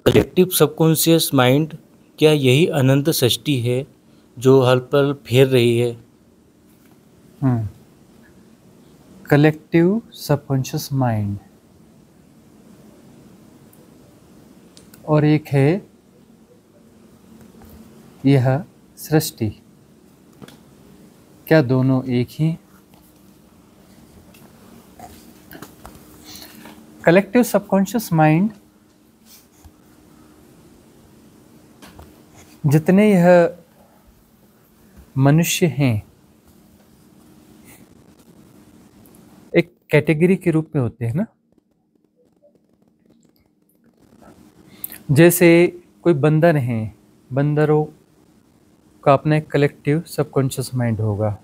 Collective subconscious mind क्या यही अनंत सृष्टि है जो हर पल फेर रही है? कलेक्टिव सबकॉन्शियस माइंड और एक है यह सृष्टि, क्या दोनों एक ही? कलेक्टिव सबकॉन्शियस माइंड, जितने यह मनुष्य हैं एक कैटेगरी के रूप में होते हैं ना। जैसे कोई बंदर हैं, बंदरों का अपना एक कलेक्टिव सबकॉन्शियस माइंड होगा।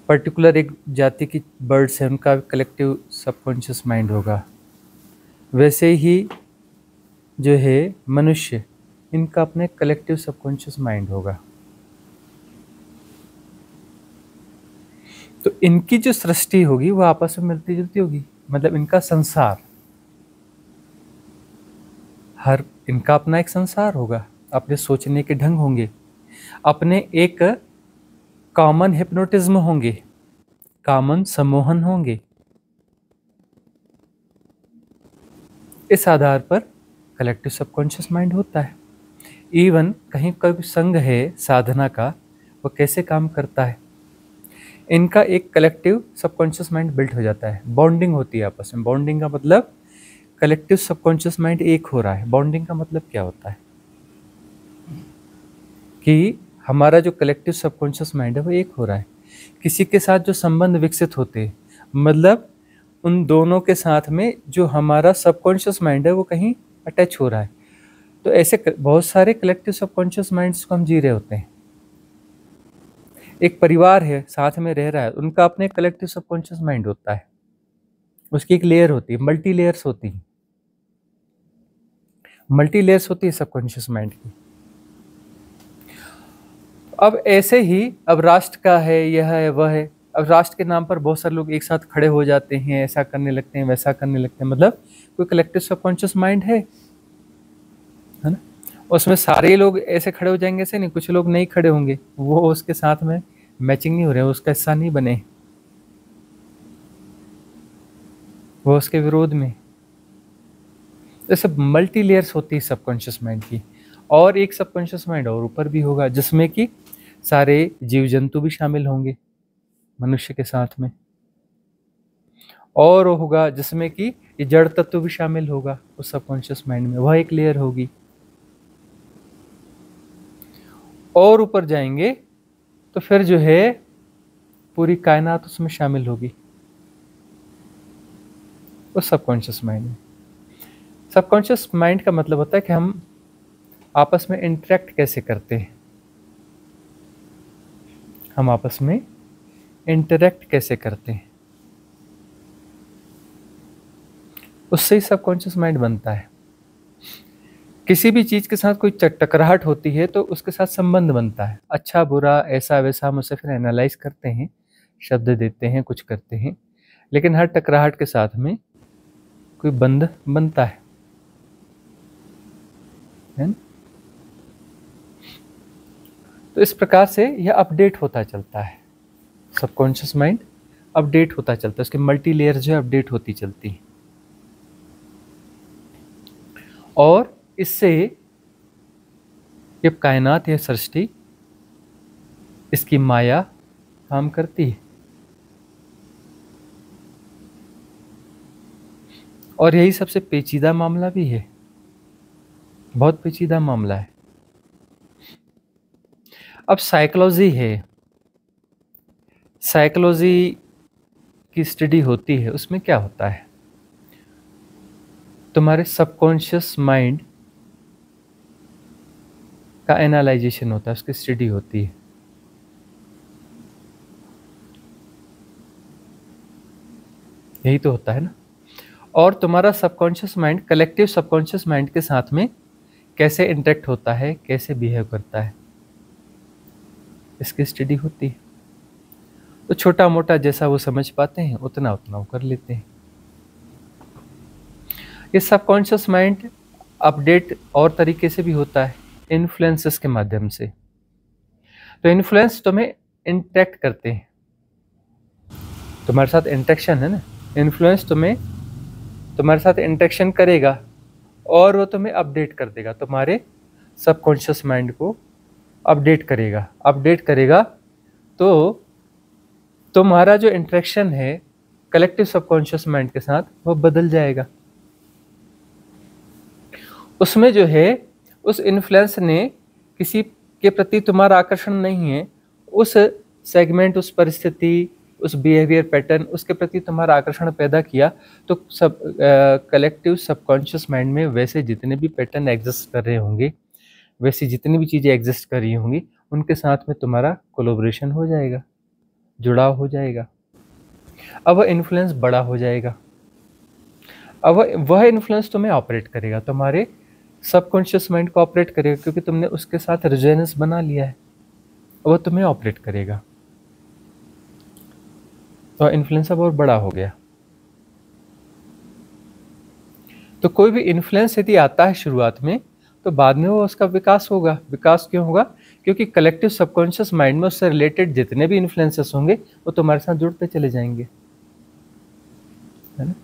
पर्टिकुलर एक जाति की बर्ड्स हैं, उनका कलेक्टिव सबकॉन्शियस माइंड होगा। वैसे ही जो है मनुष्य, इनका अपने कलेक्टिव सबकॉन्शियस माइंड होगा। तो इनकी जो सृष्टि होगी वो आपस में मिलती जुलती होगी, मतलब इनका संसार, हर इनका अपना एक संसार होगा, अपने सोचने के ढंग होंगे, अपने एक कॉमन हिप्नोटिज्म होंगे, कॉमन सम्मोहन होंगे। इस आधार पर कलेक्टिव सबकॉन्शियस माइंड होता है। इवन कहीं का भी संघ है साधना का, वो कैसे काम करता है, इनका एक कलेक्टिव सबकॉन्शियस माइंड बिल्ट हो जाता है। बॉन्डिंग होती है आपस में। बॉन्डिंग का मतलब कलेक्टिव सबकॉन्शियस माइंड एक हो रहा है। बॉन्डिंग का मतलब क्या होता है कि हमारा जो कलेक्टिव सबकॉन्शियस माइंड है वो एक हो रहा है। किसी के साथ जो संबंध विकसित होते हैं, मतलब उन दोनों के साथ में जो हमारा सबकॉन्शियस माइंड है वो कहीं अटैच हो रहा है। तो ऐसे बहुत सारे कलेक्टिव सबकॉन्शियस माइंड्स को हम जी रहे होते हैं। एक परिवार है, साथ में रह रहा है, उनका अपने कलेक्टिव सबकॉन्शियस माइंड होता है। उसकी एक लेयर होती है, मल्टी लेयर्स होती है, मल्टी लेयर्स होती है सबकॉन्शियस माइंड की। अब ऐसे ही अब राष्ट्र का है, यह है, वह है। अब राष्ट्र के नाम पर बहुत सारे लोग एक साथ खड़े हो जाते हैं, ऐसा करने लगते हैं, वैसा करने लगते हैं, मतलब कोई कलेक्टिव सबकॉन्शियस माइंड है ना। उसमें सारे लोग ऐसे खड़े हो जाएंगे, ऐसे नहीं, कुछ लोग नहीं खड़े होंगे, वो उसके साथ में मैचिंग नहीं हो रहे, उसका हिस्सा नहीं बने, वो उसके विरोध में। तो सब मल्टी लेयर्स होती है सबकॉन्शियस माइंड की। और एक सबकॉन्शियस माइंड और ऊपर भी होगा, जिसमें कि सारे जीव जंतु भी शामिल होंगे मनुष्य के साथ में। और होगा जिसमें कि ये जड़ तत्व भी शामिल होगा उस सबकॉन्शियस माइंड में, वह एक लेयर होगी। और ऊपर जाएंगे तो फिर जो है पूरी कायनात उसमें शामिल होगी, उस सबकॉन्शियस माइंड में। सबकॉन्शियस माइंड का मतलब होता है कि हम आपस में इंटरेक्ट कैसे करते हैं, हम आपस में इंटरेक्ट कैसे करते हैं, उससे ही सबकॉन्शियस माइंड बनता है। किसी भी चीज के साथ कोई टकराहट होती है तो उसके साथ संबंध बनता है, अच्छा बुरा ऐसा वैसा, हम उसे फिर एनालाइज करते हैं, शब्द देते हैं, कुछ करते हैं, लेकिन हर टकराहट के साथ में कोई बंध बनता है ना? तो इस प्रकार से यह अपडेट होता चलता है, सबकॉन्शियस माइंड अपडेट होता चलता है, उसकी मल्टी लेयर जो है अपडेट होती चलती है। और इससे ये कायनात, यह सृष्टि, इसकी माया काम करती है। और यही सबसे पेचीदा मामला भी है, बहुत पेचीदा मामला है। अब साइकोलॉजी है, साइकोलॉजी की स्टडी होती है, उसमें क्या होता है, तुम्हारे सबकॉन्शियस माइंड का एनालाइजेशन होता है, उसकी स्टडी होती है। यही तो होता है ना। और तुम्हारा subconscious mind collective subconscious mind के साथ में कैसे इंटरेक्ट होता है, कैसे बिहेव करता है, इसकी स्टडी होती है। तो छोटा मोटा जैसा वो समझ पाते हैं उतना उतना वो कर लेते हैं। ये सबकॉन्शियस माइंड अपडेट और तरीके से भी होता है, इन्फ्लुएंसेस के माध्यम से। तो इन्फ्लुएंस तुम्हें इंटरेक्ट करते हैं, तुम्हारे साथ इंटरेक्शन है ना, इन्फ्लुएंस तुम्हारे साथ इंटरेक्शन करेगा और वो तुम्हें अपडेट कर देगा, तुम्हारे सबकॉन्शियस माइंड को अपडेट करेगा। तो तुम्हारा जो इंटरेक्शन है कलेक्टिव सबकॉन्शियस माइंड के साथ वो बदल जाएगा। उसमें जो है उस इन्फ्लुएंस ने किसी के प्रति तुम्हारा आकर्षण नहीं है, उस सेगमेंट, उस परिस्थिति, उस बिहेवियर पैटर्न, उसके प्रति तुम्हारा आकर्षण पैदा किया। तो सब कलेक्टिव सबकॉन्शियस माइंड में वैसे जितने भी पैटर्न एग्जिस्ट कर रहे होंगे, वैसी जितनी भी चीज़ें एग्जिस्ट कर रही होंगी, उनके साथ में तुम्हारा कोलैबोरेशन हो जाएगा, जुड़ाव हो जाएगा। अब वह इन्फ्लुएंस बड़ा हो जाएगा, अब वह इन्फ्लुएंस तुम्हें ऑपरेट करेगा, तुम्हारे सबकॉन्शियस माइंड को ऑपरेट करेगा, क्योंकि तुमने उसके साथ रेजोनेंस बना लिया है, वह तुम्हें ऑपरेट करेगा। तो इन्फ्लुएंस अब और बड़ा हो गया। तो कोई भी इन्फ्लुएंस यदि आता है शुरुआत में, तो बाद में वो उसका विकास होगा। विकास क्यों होगा? क्योंकि कलेक्टिव सबकॉन्शियस माइंड में उससे रिलेटेड जितने भी इन्फ्लुएंसेस होंगे वो तुम्हारे साथ जुड़ते चले जाएंगे, है ना।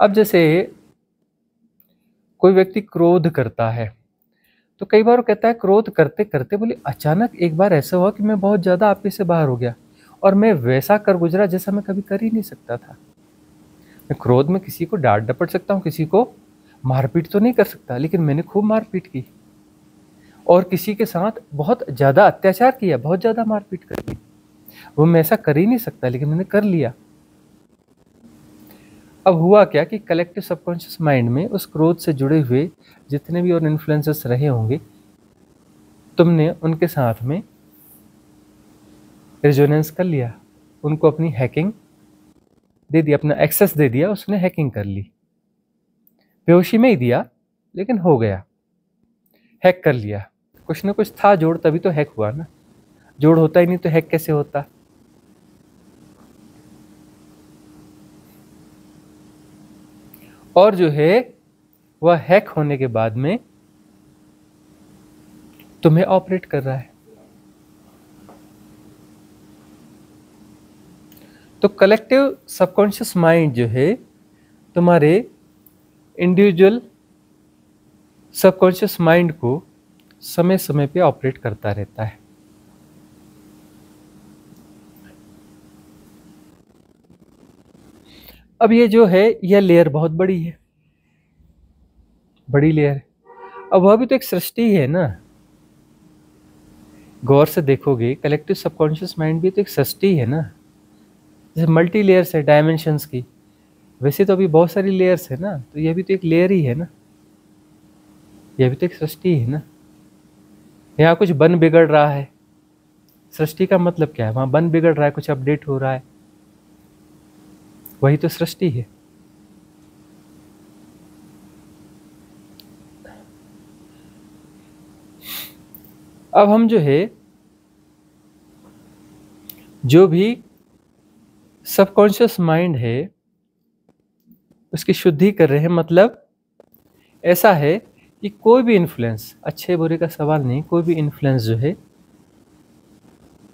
अब जैसे कोई व्यक्ति क्रोध करता है, तो कई बार वो कहता है क्रोध करते करते बोले अचानक एक बार ऐसा हुआ कि मैं बहुत ज़्यादा आपे से बाहर हो गया और मैं वैसा कर गुजरा जैसा मैं कभी कर ही नहीं सकता था। मैं क्रोध में किसी को डांट डपट सकता हूँ, किसी को मारपीट तो नहीं कर सकता, लेकिन मैंने खूब मारपीट की और किसी के साथ बहुत ज़्यादा अत्याचार किया, बहुत ज़्यादा मारपीट कर दी। वो मैं ऐसा कर ही नहीं सकता, लेकिन मैंने कर लिया। अब हुआ क्या कि कलेक्टिव सबकॉन्शियस माइंड में उस क्रोध से जुड़े हुए जितने भी और इन्फ्लुएंसेस रहे होंगे, तुमने उनके साथ में रेजोनेंस कर लिया, उनको अपनी हैकिंग दे दी, अपना एक्सेस दे दिया, उसने हैकिंग कर ली। बेहोशी में ही दिया, लेकिन हो गया, हैक कर लिया। कुछ ना कुछ था जोड़, तभी तो हैक हुआ ना। जोड़ होता ही नहीं तो हैक कैसे होता? और जो है वह हैक होने के बाद में तुम्हें ऑपरेट कर रहा है। तो कलेक्टिव सबकॉन्शियस माइंड जो है तुम्हारे इंडिविजुअल सबकॉन्शियस माइंड को समय समय पे ऑपरेट करता रहता है। अब ये जो है यह लेयर बहुत बड़ी है, बड़ी लेयर है। अब वह भी तो एक सृष्टि है ना, गौर से देखोगे कलेक्टिव सबकॉन्शियस माइंड भी तो एक सृष्टि है ना। जैसे मल्टी लेयर्स है डायमेंशंस की, वैसे तो अभी बहुत सारी लेयर्स है ना, तो यह भी तो एक लेयर ही है ना, यह भी तो एक सृष्टि है ना। यहाँ कुछ बन बिगड़ रहा है, सृष्टि का मतलब क्या है? वहां बन बिगड़ रहा है, कुछ अपडेट हो रहा है, वही तो सृष्टि है। अब हम जो है जो भी सबकॉन्शियस माइंड है उसकी शुद्धि कर रहे हैं। मतलब ऐसा है कि कोई भी इन्फ्लुएंस, अच्छे बुरे का सवाल नहीं, कोई भी इन्फ्लुएंस जो है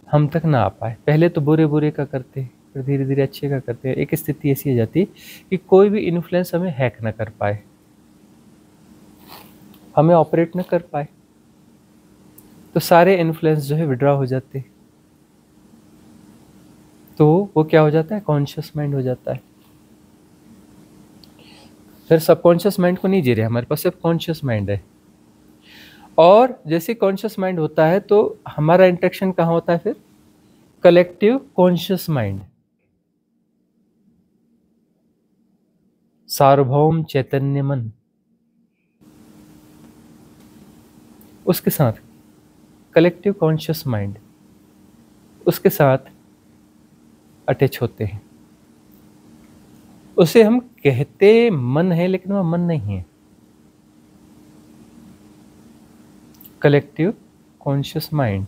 हम तक ना आ पाए। पहले तो बुरे बुरे का करते, फिर धीरे धीरे अच्छे का करते। एक स्थिति ऐसी हो जाती कि कोई भी इन्फ्लुएंस हमें हैक ना कर पाए, हमें ऑपरेट ना कर पाए, तो सारे इन्फ्लुएंस जो है विड्रॉ हो जाते। तो वो क्या हो जाता है? कॉन्शियस माइंड हो जाता है। फिर सबकॉन्शियस माइंड को नहीं जी रहे, हमारे पास सिर्फ कॉन्शियस माइंड है। और जैसे कॉन्शियस माइंड होता है तो हमारा इंटरेक्शन कहाँ होता है? फिर कलेक्टिव कॉन्शियस माइंड, सार्वभौम चैतन्य मन, उसके साथ कलेक्टिव कॉन्शियस माइंड उसके साथ अटैच होते हैं। उसे हम कहते मन है, लेकिन वह मन नहीं है। कलेक्टिव कॉन्शियस माइंड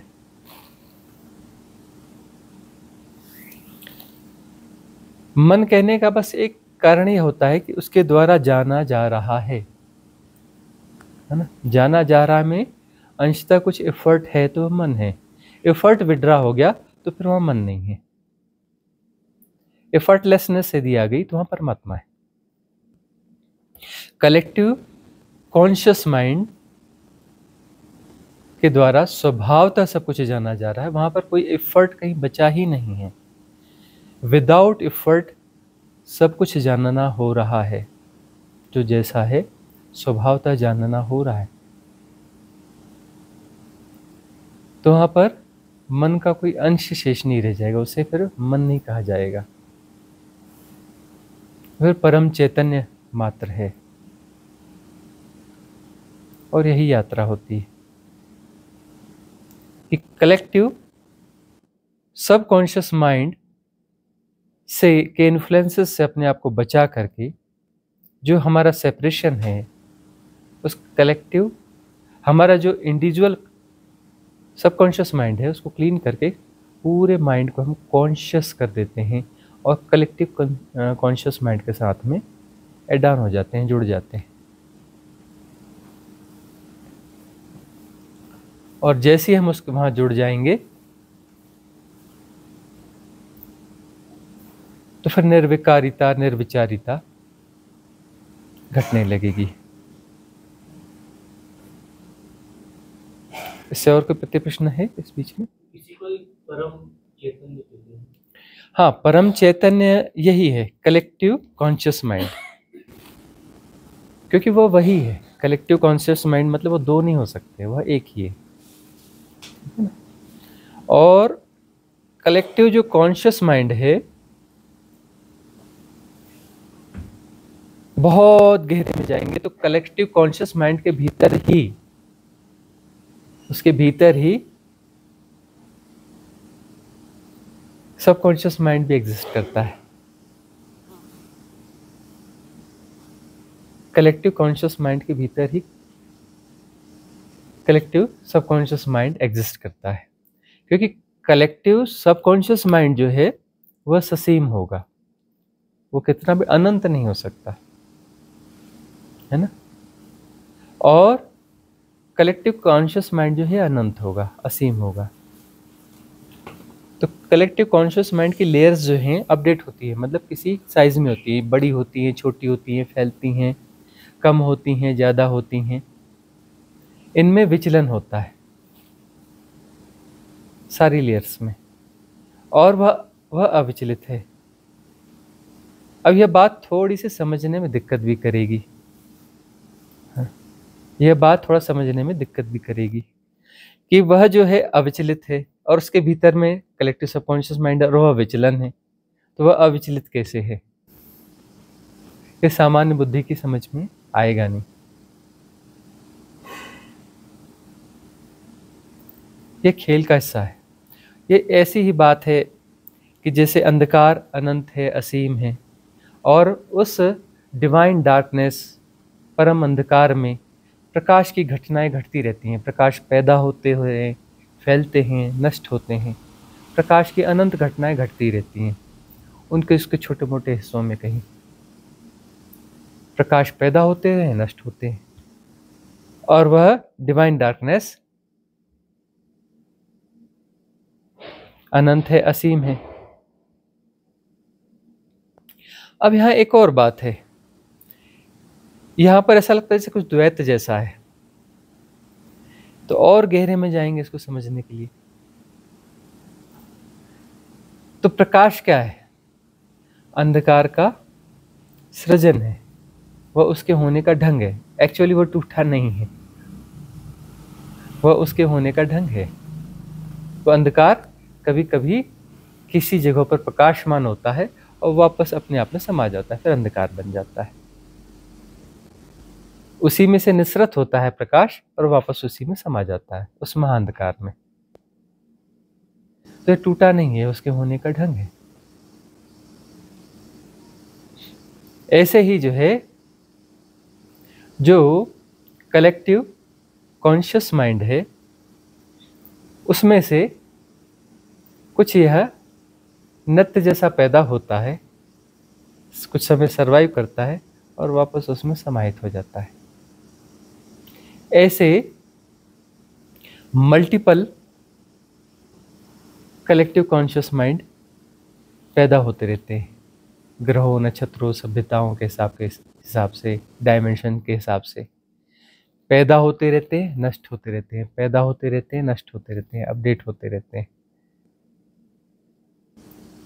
मन कहने का बस एक कारण ये होता है कि उसके द्वारा जाना जा रहा है ना। जाना जा रहा में अंशतः कुछ एफर्ट है तो वह मन है, एफर्ट विड्रा हो गया तो फिर वहाँ मन नहीं है। एफर्टलेसनेस यदि आ गई तो वहाँ परमात्मा है। कलेक्टिव कॉन्शियस माइंड के द्वारा स्वभावतः सब कुछ जाना जा रहा है, वहाँ पर कोई एफर्ट कहीं बचा ही नहीं है। विदाउट एफर्ट सब कुछ जानना हो रहा है, जो जैसा है स्वभावतः जानना हो रहा है। तो वहाँ पर मन का कोई अंश शेष नहीं रह जाएगा, उसे फिर मन नहीं कहा जाएगा, फिर परम चैतन्य मात्र है। और यही यात्रा होती है कि कलेक्टिव सबकॉन्शियस माइंड से के इन्फ्लुएंसेस से अपने आप को बचा करके जो हमारा सेपरेशन है, उस कलेक्टिव हमारा जो इंडिविजुअल सबकॉन्शियस माइंड है उसको क्लीन करके पूरे माइंड को हम कॉन्शियस कर देते हैं और कलेक्टिव कॉन्शियस माइंड के साथ में एड ऑन हो जाते हैं, जुड़ जाते हैं। और जैसे ही हम उसके वहाँ जुड़ जाएंगे तो फिर निर्विकारिता निर्विचारिता घटने लगेगी। इससे और कोई प्रश्न है इस बीच में? किसी को परम चैतन्य कहते हैं। हाँ, परम चैतन्य यही है कलेक्टिव कॉन्शियस माइंड, क्योंकि वो वही है। कलेक्टिव कॉन्शियस माइंड मतलब वो दो नहीं हो सकते, वह एक ही है। और कलेक्टिव जो कॉन्शियस माइंड है बहुत गहरे में जाएंगे तो कलेक्टिव कॉन्शियस माइंड के भीतर ही, उसके भीतर ही सबकॉन्शियस माइंड भी एग्जिस्ट करता है। कलेक्टिव कॉन्शियस माइंड के भीतर ही कलेक्टिव सबकॉन्शियस माइंड एग्जिस्ट करता है, क्योंकि कलेक्टिव सबकॉन्शियस माइंड जो है वह ससीम होगा, वो कितना भी अनंत नहीं हो सकता है ना। और कलेक्टिव कॉन्शियस माइंड जो है अनंत होगा, असीम होगा। तो कलेक्टिव कॉन्शियस माइंड की लेयर्स जो हैं अपडेट होती है, मतलब किसी साइज में होती है, बड़ी होती हैं, छोटी होती हैं, फैलती हैं, कम होती हैं, ज़्यादा होती हैं, इनमें विचलन होता है सारी लेयर्स में, और वह अविचलित है। अब यह बात थोड़ी सी समझने में दिक्कत भी करेगी, यह बात थोड़ा समझने में दिक्कत भी करेगी कि वह जो है अविचलित है और उसके भीतर में कलेक्टिव सबकॉन्शियस माइंड और वह विचलन है, तो वह अविचलित कैसे है? ये सामान्य बुद्धि की समझ में आएगा नहीं। ये खेल का हिस्सा है। ये ऐसी ही बात है कि जैसे अंधकार अनंत है, असीम है, और उस डिवाइन डार्कनेस परम अंधकार में प्रकाश की घटनाएं घटती रहती हैं। प्रकाश पैदा होते हुए फैलते हैं, नष्ट होते हैं। प्रकाश की अनंत घटनाएं घटती रहती हैं, उनके उसके छोटे मोटे हिस्सों में कहीं प्रकाश पैदा होते हैं, नष्ट होते हैं, और वह डिवाइन डार्कनेस अनंत है, असीम है। अब यहाँ एक और बात है, यहाँ पर ऐसा लगता है जैसे कुछ द्वैत जैसा है, तो और गहरे में जाएंगे इसको समझने के लिए। तो प्रकाश क्या है? अंधकार का सृजन है, वह उसके होने का ढंग है। एक्चुअली वह टूटा नहीं है, वह उसके होने का ढंग है। वो अंधकार कभी कभी किसी जगह पर प्रकाशमान होता है और वापस अपने आप में समा जाता है, फिर अंधकार बन जाता है। उसी में से निसृत होता है प्रकाश और वापस उसी में समा जाता है, उस महाअंधकार में। तो ये टूटा नहीं है, उसके होने का ढंग है। ऐसे ही जो है, जो कलेक्टिव कॉन्शियस माइंड है, उसमें से कुछ यह नृत्य जैसा पैदा होता है कुछ समय सरवाइव करता है और वापस उसमें समाहित हो जाता है। ऐसे मल्टीपल कलेक्टिव कॉन्शियस माइंड पैदा होते रहते हैं, ग्रहों, नक्षत्रों, सभ्यताओं के हिसाब से, डायमेंशन के हिसाब से पैदा होते रहते हैं, नष्ट होते रहते हैं, पैदा होते रहते हैं, नष्ट होते रहते हैं, अपडेट होते रहते हैं।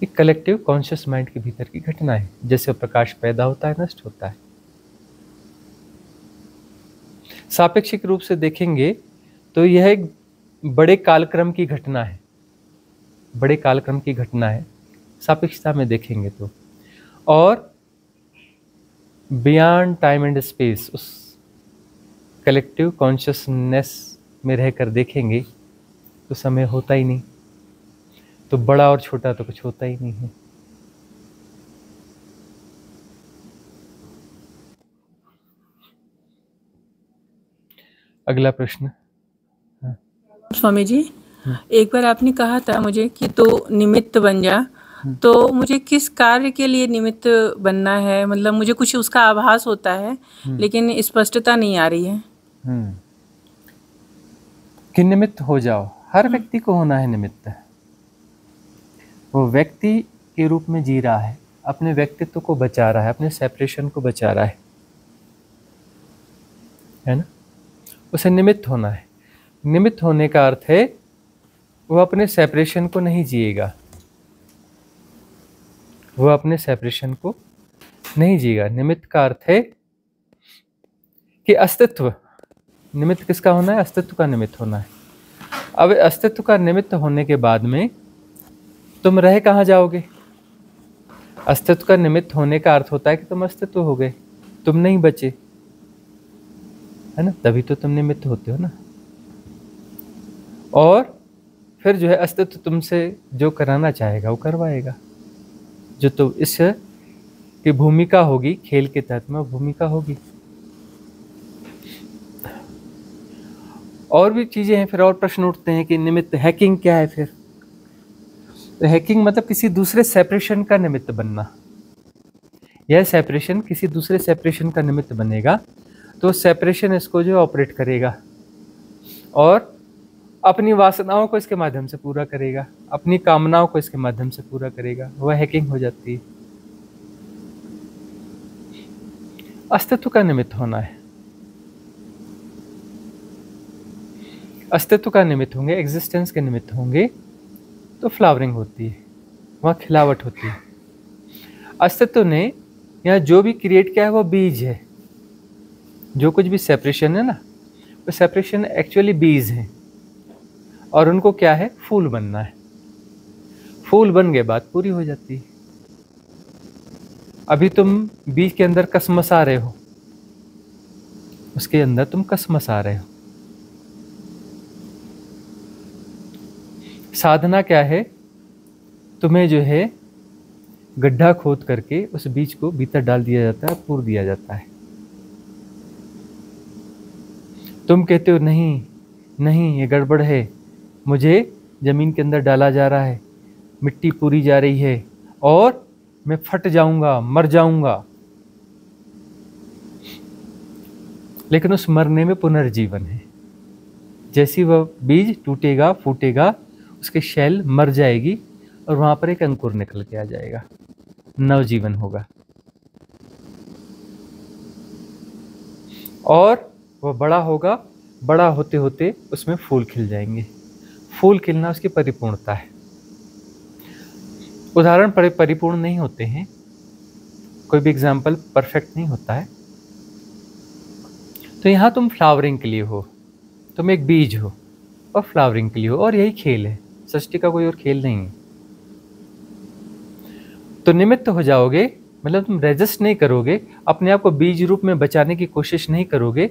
ये कलेक्टिव कॉन्शियस माइंड के भीतर की घटना है। जैसे प्रकाश पैदा होता है, नष्ट होता है। सापेक्षिक रूप से देखेंगे तो यह एक बड़े कालक्रम की घटना है, बड़े कालक्रम की घटना है सापेक्षता में देखेंगे तो। और बियॉन्ड टाइम एंड स्पेस, उस कलेक्टिव कॉन्शियसनेस में रहकर देखेंगे तो समय होता ही नहीं, तो बड़ा और छोटा तो कुछ होता ही नहीं है। अगला प्रश्न। स्वामी जी, एक बार आपने कहा था मुझे कि तो निमित्त बन जा, तो मुझे किस कार्य के लिए निमित्त बनना है? मतलब मुझे कुछ उसका आभास होता है लेकिन स्पष्टता नहीं आ रही है। कि निमित्त हो जाओ, हर व्यक्ति को होना है निमित्त। वो व्यक्ति के रूप में जी रहा है, अपने व्यक्तित्व को बचा रहा है, अपने सेपरेशन को बचा रहा है ना? उसे निमित्त होना है। निमित्त होने का अर्थ है वो अपने सेपरेशन को नहीं जिएगा, वो अपने सेपरेशन को नहीं जिएगा। निमित्त का अर्थ है कि अस्तित्व, निमित्त किसका होना है? अस्तित्व का निमित्त होना है। अब अस्तित्व का निमित्त होने के बाद में तुम रह कहाँ जाओगे? अस्तित्व का निमित्त होने का अर्थ होता है कि तुम अस्तित्व हो गए, तुम नहीं बचे, है ना? तभी तो तुम निमित्त होते हो ना। और फिर जो है अस्तित्व तुमसे जो कराना चाहेगा वो करवाएगा। जो तो इस की भूमिका होगी, खेल के तहत में भूमिका होगी। और भी चीजें हैं। फिर और प्रश्न उठते हैं कि निमित्त हैकिंग क्या है? फिर तो हैकिंग मतलब किसी दूसरे सेपरेशन का निमित्त बनना। यह सेपरेशन किसी दूसरे सेपरेशन का निमित्त बनेगा तो सेपरेशन इसको जो ऑपरेट करेगा और अपनी वासनाओं को इसके माध्यम से पूरा करेगा, अपनी कामनाओं को इसके माध्यम से पूरा करेगा। वह हैकिंग हो जाती है। अस्तित्व का निमित्त होना है। अस्तित्व का निमित्त होंगे, एग्जिस्टेंस के निमित्त होंगे तो फ्लावरिंग होती है, वहाँ खिलावट होती है। अस्तित्व ने यहाँ जो भी क्रिएट किया है वो बीज है। जो कुछ भी सेपरेशन है ना, वो सेपरेशन एक्चुअली बीज है और उनको क्या है? फूल बनना है। फूल बन गए बात पूरी हो जाती है। अभी तुम बीज के अंदर कसमसा रहे हो, उसके अंदर तुम कसमसा रहे हो। साधना क्या है? तुम्हें जो है गड्ढा खोद करके उस बीज को भीतर डाल दिया जाता है, पूर दिया जाता है। तुम कहते हो नहीं नहीं ये गड़बड़ है, मुझे जमीन के अंदर डाला जा रहा है, मिट्टी पूरी जा रही है और मैं फट जाऊंगा, मर जाऊंगा। लेकिन उस मरने में पुनर्जीवन है। जैसी वह बीज टूटेगा, फूटेगा, उसके शैल मर जाएगी और वहां पर एक अंकुर निकल के आ जाएगा, नवजीवन होगा और वह बड़ा होगा। बड़ा होते होते उसमें फूल खिल जाएंगे। फूल खिलना उसकी परिपूर्णता है। उदाहरण परिपूर्ण नहीं होते हैं, कोई भी एग्जाम्पल परफेक्ट नहीं होता है। तो यहां तुम फ्लावरिंग के लिए हो, तुम एक बीज हो और फ्लावरिंग के लिए हो, और यही खेल है। सृष्टि का कोई और खेल नहीं है। तो निमित्त हो जाओगे मतलब तुम रेजिस्ट नहीं करोगे, अपने आप को बीज रूप में बचाने की कोशिश नहीं करोगे,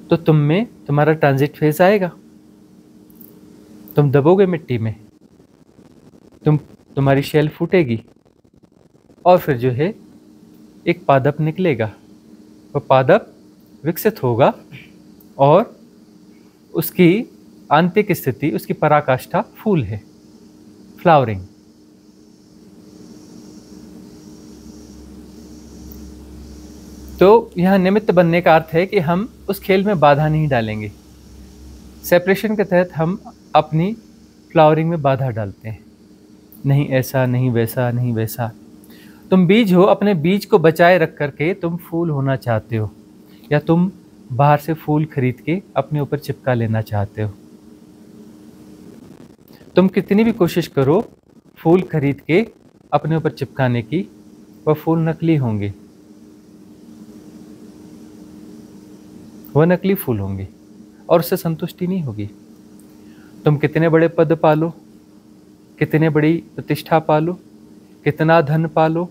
तो तुम में तुम्हारा ट्रांजिट फेज आएगा। तुम दबोगे मिट्टी में, तुम्हारी शेल फूटेगी और फिर जो है एक पादप निकलेगा। वो पादप विकसित होगा और उसकी आंतरिक स्थिति, उसकी पराकाष्ठा फूल है, फ्लावरिंग। तो यहाँ निमित्त बनने का अर्थ है कि हम उस खेल में बाधा नहीं डालेंगे। सेपरेशन के तहत हम अपनी फ्लावरिंग में बाधा डालते हैं, नहीं ऐसा, नहीं वैसा, नहीं वैसा। तुम बीज हो, अपने बीज को बचाए रख करके तुम फूल होना चाहते हो, या तुम बाहर से फूल खरीद के अपने ऊपर चिपका लेना चाहते हो। तुम कितनी भी कोशिश करो फूल खरीद के अपने ऊपर चिपकाने की, वह फूल नकली होंगे, वह नकली फूल होंगे और उससे संतुष्टि नहीं होगी। तुम कितने बड़े पद पालो, कितने बड़ी प्रतिष्ठा पालो, कितना धन पालो,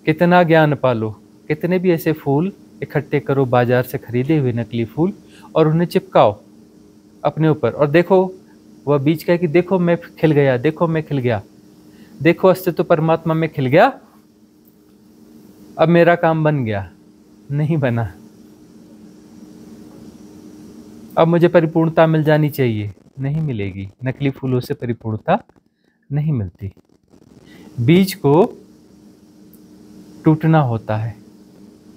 कितना ज्ञान पालो, कितने भी ऐसे फूल इकट्ठे करो बाजार से खरीदे हुए नकली फूल और उन्हें चिपकाओ अपने ऊपर, और देखो वह बीज का है कि देखो मैं खिल गया, देखो मैं खिल गया, देखो अस्तित्व परमात्मा में खिल गया, अब मेरा काम बन गया। नहीं बना, अब मुझे परिपूर्णता मिल जानी चाहिए, नहीं मिलेगी। नकली फूलों से परिपूर्णता नहीं मिलती। बीज को टूटना होता है,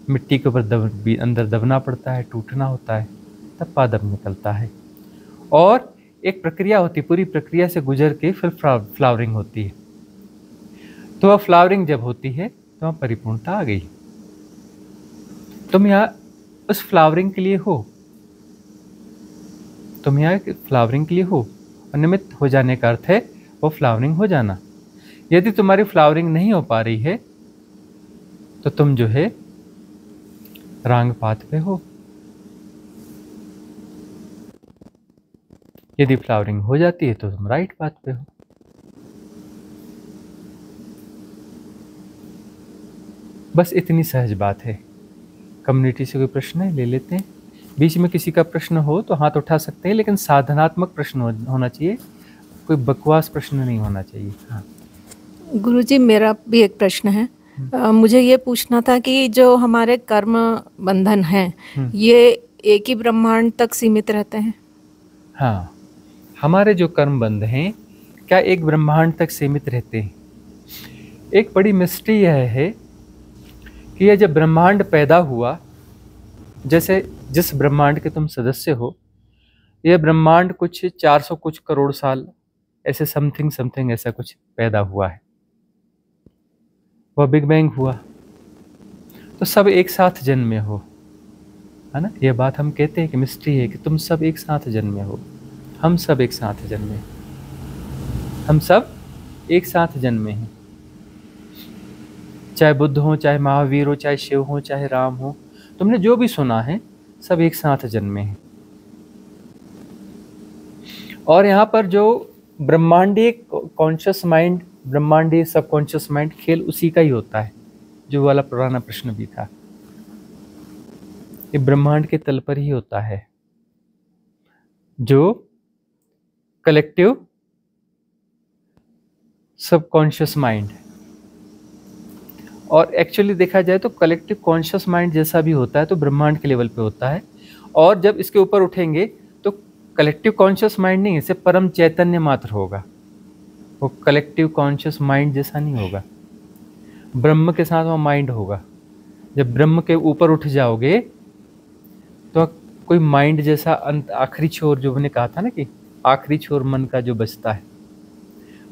मिट्टी के ऊपर अंदर दबना पड़ता है, टूटना होता है, तब पादप निकलता है। और एक प्रक्रिया होती है, पूरी प्रक्रिया से गुजर के फिर फ्लावरिंग होती है। तो वह फ्लावरिंग जब होती है तो वहाँ परिपूर्णता आ गई। तुम यहाँ उस फ्लावरिंग के लिए हो, तुम यहाँ फ्लावरिंग के लिए हो, और निमित्त हो जाने का अर्थ है वो फ्लावरिंग हो जाना। यदि तुम्हारी फ्लावरिंग नहीं हो पा रही है तो तुम जो है रॉन्ग पाथ पे हो। यदि फ्लावरिंग हो जाती है तो तुम राइट पाथ पे हो। बस इतनी सहज बात है। कम्युनिटी से कोई प्रश्न है, ले लेते हैं। बीच में किसी का प्रश्न हो तो हाथ उठा सकते हैं, लेकिन साधनात्मक प्रश्न होना चाहिए, कोई बकवास प्रश्न नहीं होना चाहिए। हाँ गुरुजी, मेरा भी एक प्रश्न है। मुझे ये पूछना था कि जो हमारे कर्म बंधन हैं, ये एक ही ब्रह्मांड तक सीमित रहते हैं? हाँ, हमारे जो कर्म बंध हैं क्या एक ब्रह्मांड तक सीमित रहते हैं? एक बड़ी मिस्ट्री यह है कि यह जब ब्रह्मांड पैदा हुआ, जैसे जिस ब्रह्मांड के तुम सदस्य हो, यह ब्रह्मांड कुछ 400 कुछ करोड़ साल ऐसे समथिंग ऐसा कुछ पैदा हुआ है। वह बिग बैंग हुआ तो सब एक साथ जन्मे हो, है ना। यह बात हम कहते हैं कि मिस्ट्री है कि तुम सब एक साथ जन्मे हो, हम सब एक साथ जन्मे, हम सब एक साथ जन्मे हैं। चाहे बुद्ध हो, चाहे महावीर हो, चाहे शिव हो, चाहे राम हो, तुमने जो भी सुना है सब एक साथ जन्मे हैं। और यहाँ पर जो ब्रह्मांडीय कॉन्शियस माइंड, ब्रह्मांडीय सबकॉन्शियस माइंड, खेल उसी का ही होता है, जो वाला पुराना प्रश्न भी था। ये ब्रह्मांड के तल पर ही होता है, जो कलेक्टिव सबकॉन्शियस माइंड, और एक्चुअली देखा जाए तो कलेक्टिव कॉन्शियस माइंड जैसा भी होता है तो ब्रह्मांड के लेवल पे होता है। और जब इसके ऊपर उठेंगे तो कलेक्टिव कॉन्शियस माइंड नहीं, इसे परम चैतन्य मात्र होगा, वो कलेक्टिव कॉन्शियस माइंड जैसा नहीं होगा। ब्रह्म के साथ वो माइंड होगा। जब ब्रह्म के ऊपर उठ जाओगे तो कोई माइंड जैसा अंत, आखिरी छोर, जो मैंने कहा था ना कि आखिरी छोर मन का जो बचता है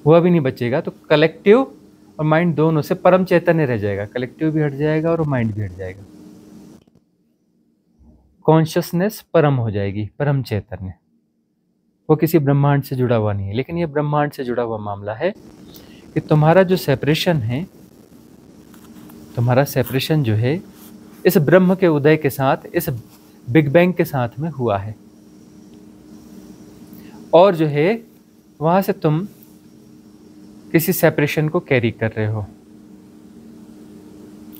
वह भी नहीं बचेगा। तो कलेक्टिव और माइंड दोनों से परम चैतन्य रह जाएगा। कलेक्टिव भी हट जाएगा और माइंड भी हट जाएगा। कॉन्शियसनेस परम हो जाएगी, परम चैतन्य। वो किसी ब्रह्मांड से जुड़ा हुआ नहीं है, लेकिन ये ब्रह्मांड से जुड़ा हुआ मामला है कि तुम्हारा जो सेपरेशन है, तुम्हारा सेपरेशन जो है इस ब्रह्म के उदय के साथ, इस बिग बैंग के साथ में हुआ है। और जो है वहां से तुम किसी सेपरेशन को कैरी कर रहे हो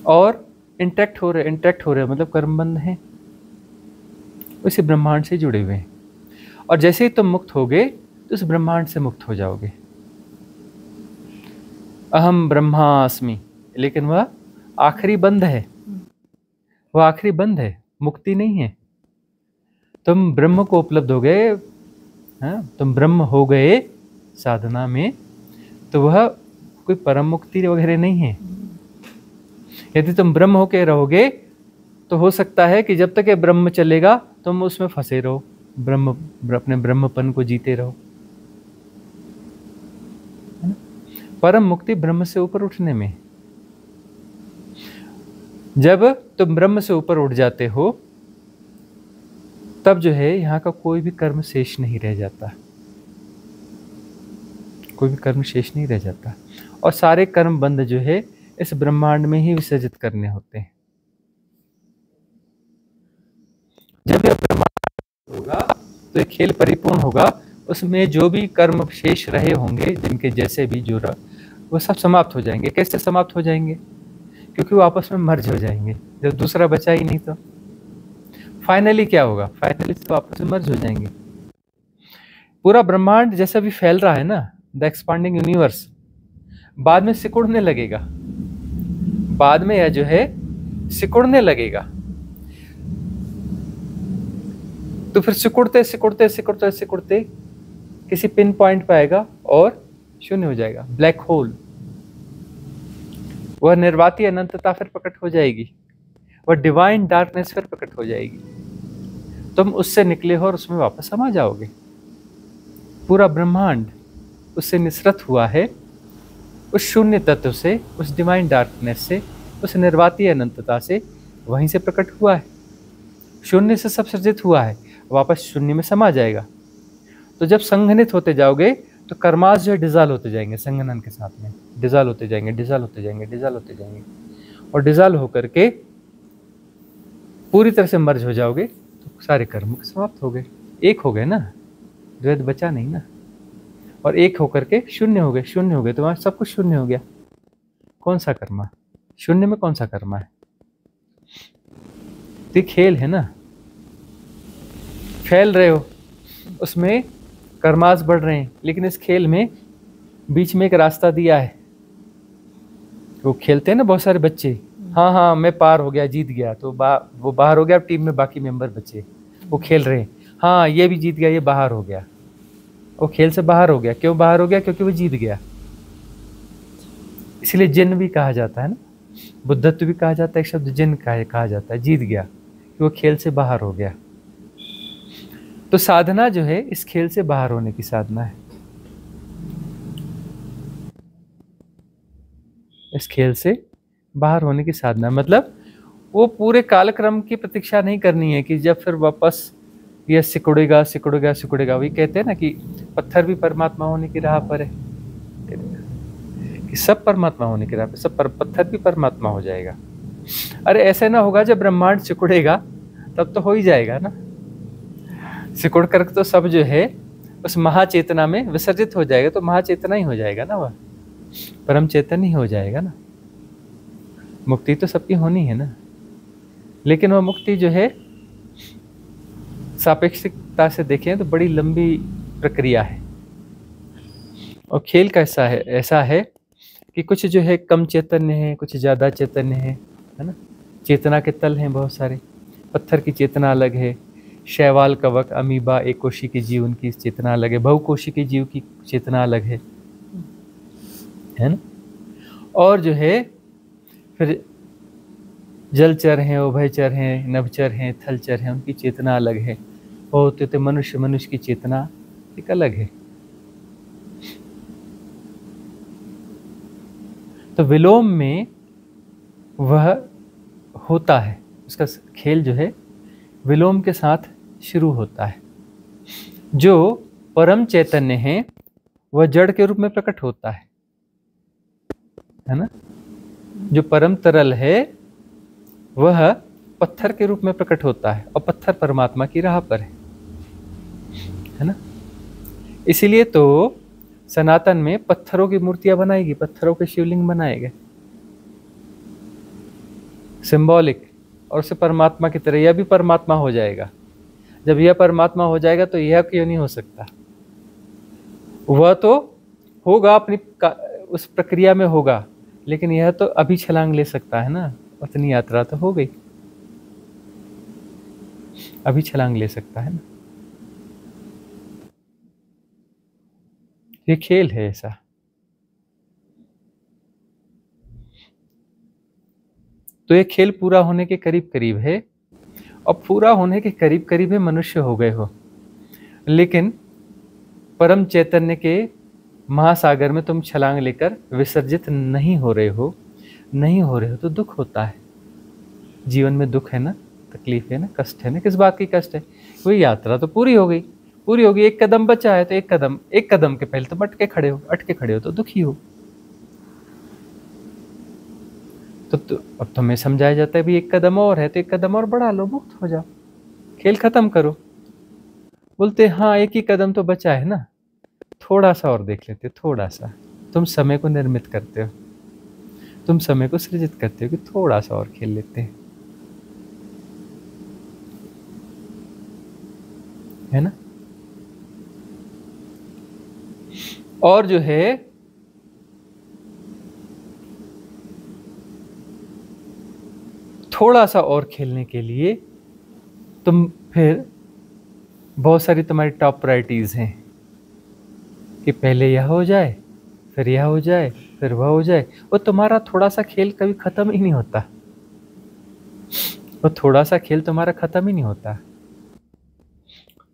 और इंटैक्ट हो रहे मतलब कर्मबंध हैं, उसी ब्रह्मांड से जुड़े हुए हैं। और जैसे ही तुम मुक्त होगे तो उस ब्रह्मांड से मुक्त हो जाओगे। अहम ब्रह्मास्मि, लेकिन वह आखिरी बंध है, वह आखिरी बंध है, मुक्ति नहीं है। तुम ब्रह्म को उपलब्ध हो गए, तुम ब्रह्म हो गए साधना में, तो वह कोई परम मुक्ति वगैरह नहीं है। यदि तुम ब्रह्म होके रहोगे तो हो सकता है कि जब तक ये ब्रह्म चलेगा तुम उसमें फंसे रहो, अपने ब्रह्मपन को जीते रहो। है ना? परम मुक्ति ब्रह्म से ऊपर उठने में। जब तुम ब्रह्म से ऊपर उठ जाते हो तब जो है यहाँ का कोई भी कर्म शेष नहीं रह जाता, कोई भी कर्म शेष नहीं रह जाता, और सारे कर्म बंध जो है इस ब्रह्मांड में ही विसर्जित करने होते हैं। जब यह ब्रह्मांड होगा तो ये खेल परिपूर्ण होगा, उसमें जो भी कर्म शेष रहे होंगे जिनके जैसे भी जो रहा वो सब समाप्त हो जाएंगे। कैसे समाप्त हो जाएंगे? क्योंकि वो आपस में मर्ज हो जाएंगे। जब दूसरा बचा ही नहीं तो फाइनली क्या होगा? फाइनली तो आपस में मर्ज हो जाएंगे। पूरा ब्रह्मांड जैसा भी फैल रहा है ना, द एक्सपांडिंग यूनिवर्स, बाद में सिकुड़ने लगेगा, बाद में यह जो है सिकुड़ने लगेगा। तो फिर सिकुड़ते सिकुड़ते सिकुड़ते सिकुड़ते किसी पिन पॉइंट पे आएगा और शून्य हो जाएगा, ब्लैक होल। वह निर्वाती अनंतता फिर प्रकट हो जाएगी, वह डिवाइन डार्कनेस फिर प्रकट हो जाएगी। तुम उससे निकले हो और उसमें वापस समा जाओगे। पूरा ब्रह्मांड उससे निसृत हुआ है, उस शून्य तत्व से, उस डिवाइन डार्कनेस से, उस निर्वाती अनंतता से, वहीं से प्रकट हुआ है। शून्य से सब सृजित हुआ है, वापस शून्य में समा जाएगा। तो जब संघनित होते जाओगे तो कर्मास जो है डिजॉल्व होते जाएंगे, संघनन के साथ में डिजॉल्व होते जाएंगे, डिजॉल्व होते जाएंगे, डिजॉल्व होते जाएंगे, और डिजॉल्व होकर के पूरी तरह से मर्ज हो जाओगे तो सारे कर्म समाप्त हो गए, एक हो गए ना, द्वैत बचा नहीं ना। और एक होकर के शून्य हो गए, शून्य हो गए तो वहां सब कुछ शून्य हो गया। कौन सा कर्मा? शून्य में कौन सा कर्मा है? तो खेल है ना, फैल रहे हो, उसमें कर्मास बढ़ रहे हैं, लेकिन इस खेल में बीच में एक रास्ता दिया है। वो खेलते हैं ना बहुत सारे बच्चे, हाँ हाँ मैं पार हो गया, जीत गया, तो वो बाहर हो गया, टीम में बाकी मेंबर बचे, वो खेल रहे हैं, हाँ ये भी जीत गया, ये बाहर हो गया, वो खेल से बाहर हो गया। क्यों बाहर हो गया? क्योंकि वो जीत गया। इसलिए जिन भी कहा जाता है ना, बुद्धत्व भी कहा जाता है, एक शब्द जिन कहा जाता है, जीत गया, कि वो खेल से बाहर हो गया। तो साधना जो है इस खेल से बाहर होने की साधना है। इस खेल से बाहर होने की साधना मतलब वो पूरे कालक्रम की प्रतीक्षा नहीं करनी है कि जब फिर वापस यह सिकुड़ेगा सिकुड़ेगा सिकुड़ेगा। वही कहते हैं ना कि पत्थर भी परमात्मा होने की राह पर है, कि सब परमात्मा होने की राह पर, सब पत्थर भी परमात्मा हो जाएगा। अरे ऐसे ना होगा, जब ब्रह्मांड सिकुड़ेगा तब तो हो ही जाएगा ना, सिकुड़ कर तो सब जो है उस महाचेतना में विसर्जित हो जाएगा, तो महाचेतना ही हो जाएगा ना, वह परम चेतन ही हो जाएगा ना। मुक्ति तो सबकी होनी है ना, लेकिन वह मुक्ति जो है सापेक्षिकता से देखें तो बड़ी लंबी प्रक्रिया है। और खेल कैसा है? ऐसा है कि कुछ जो है कम चैतन्य है, कुछ ज़्यादा चैतन्य है ना। चेतना के तल हैं बहुत सारे। पत्थर की चेतना अलग है, शैवाल, कवक, अमीबा, एक कोशी के जीव, उनकी चेतना अलग है, बहुकोशी के जीव की चेतना अलग है ना। और जो है फिर जलचर हैं, उभयचर हैं, नभचर हैं, थलचर हैं, उनकी चेतना अलग है। होते तो मनुष्य की चेतना एक अलग है। तो विलोम में वह होता है, उसका खेल जो है विलोम के साथ शुरू होता है। जो परम चैतन्य है वह जड़ के रूप में प्रकट होता है ना। जो परम तरल है वह पत्थर के रूप में प्रकट होता है, और पत्थर परमात्मा की राह पर है ना। इसीलिए तो सनातन में पत्थरों की मूर्तियां बनाएगी, पत्थरों के शिवलिंग बनाए गए, सिंबॉलिक, और उसे परमात्मा की तरह, यह भी परमात्मा हो जाएगा। जब यह परमात्मा हो जाएगा तो यह क्यों नहीं हो सकता? वह तो होगा, अपनी उस प्रक्रिया में होगा, लेकिन यह तो अभी छलांग ले सकता है ना। उतनी यात्रा तो हो गई, अभी छलांग ले सकता है ना। ये खेल है ऐसा। तो ये खेल पूरा होने के करीब करीब है, और पूरा होने के करीब करीब है, मनुष्य हो गए हो, लेकिन परम चैतन्य के महासागर में तुम छलांग लेकर विसर्जित नहीं हो रहे हो, नहीं हो रहे हो तो दुख होता है। जीवन में दुख है ना, तकलीफ है ना, कष्ट है ना। किस बात की कष्ट है? वही यात्रा तो पूरी हो गई, पूरी होगी, एक कदम बचा है, तो एक कदम के पहले तुम अटके खड़े हो तो दुखी हो। तो अब तुम्हें समझाया जाता है भी एक कदम और है, तो एक कदम और बढ़ा लो, मुक्त हो जाओ, खेल खत्म करो। बोलते हाँ एक ही कदम तो बचा है ना, थोड़ा सा और देख लेते, थोड़ा सा। तुम समय को निर्मित करते हो, तुम समय को सृजित करते हो कि थोड़ा सा और खेल लेते हैं, है ना। और जो है थोड़ा सा और खेलने के लिए तुम फिर बहुत सारी तुम्हारी टॉप प्रायोरिटीज हैं कि पहले यह हो जाए, फिर यह हो जाए, फिर वह हो जाए। वो तुम्हारा थोड़ा सा खेल कभी खत्म ही नहीं होता, वो थोड़ा सा खेल तुम्हारा खत्म ही नहीं होता।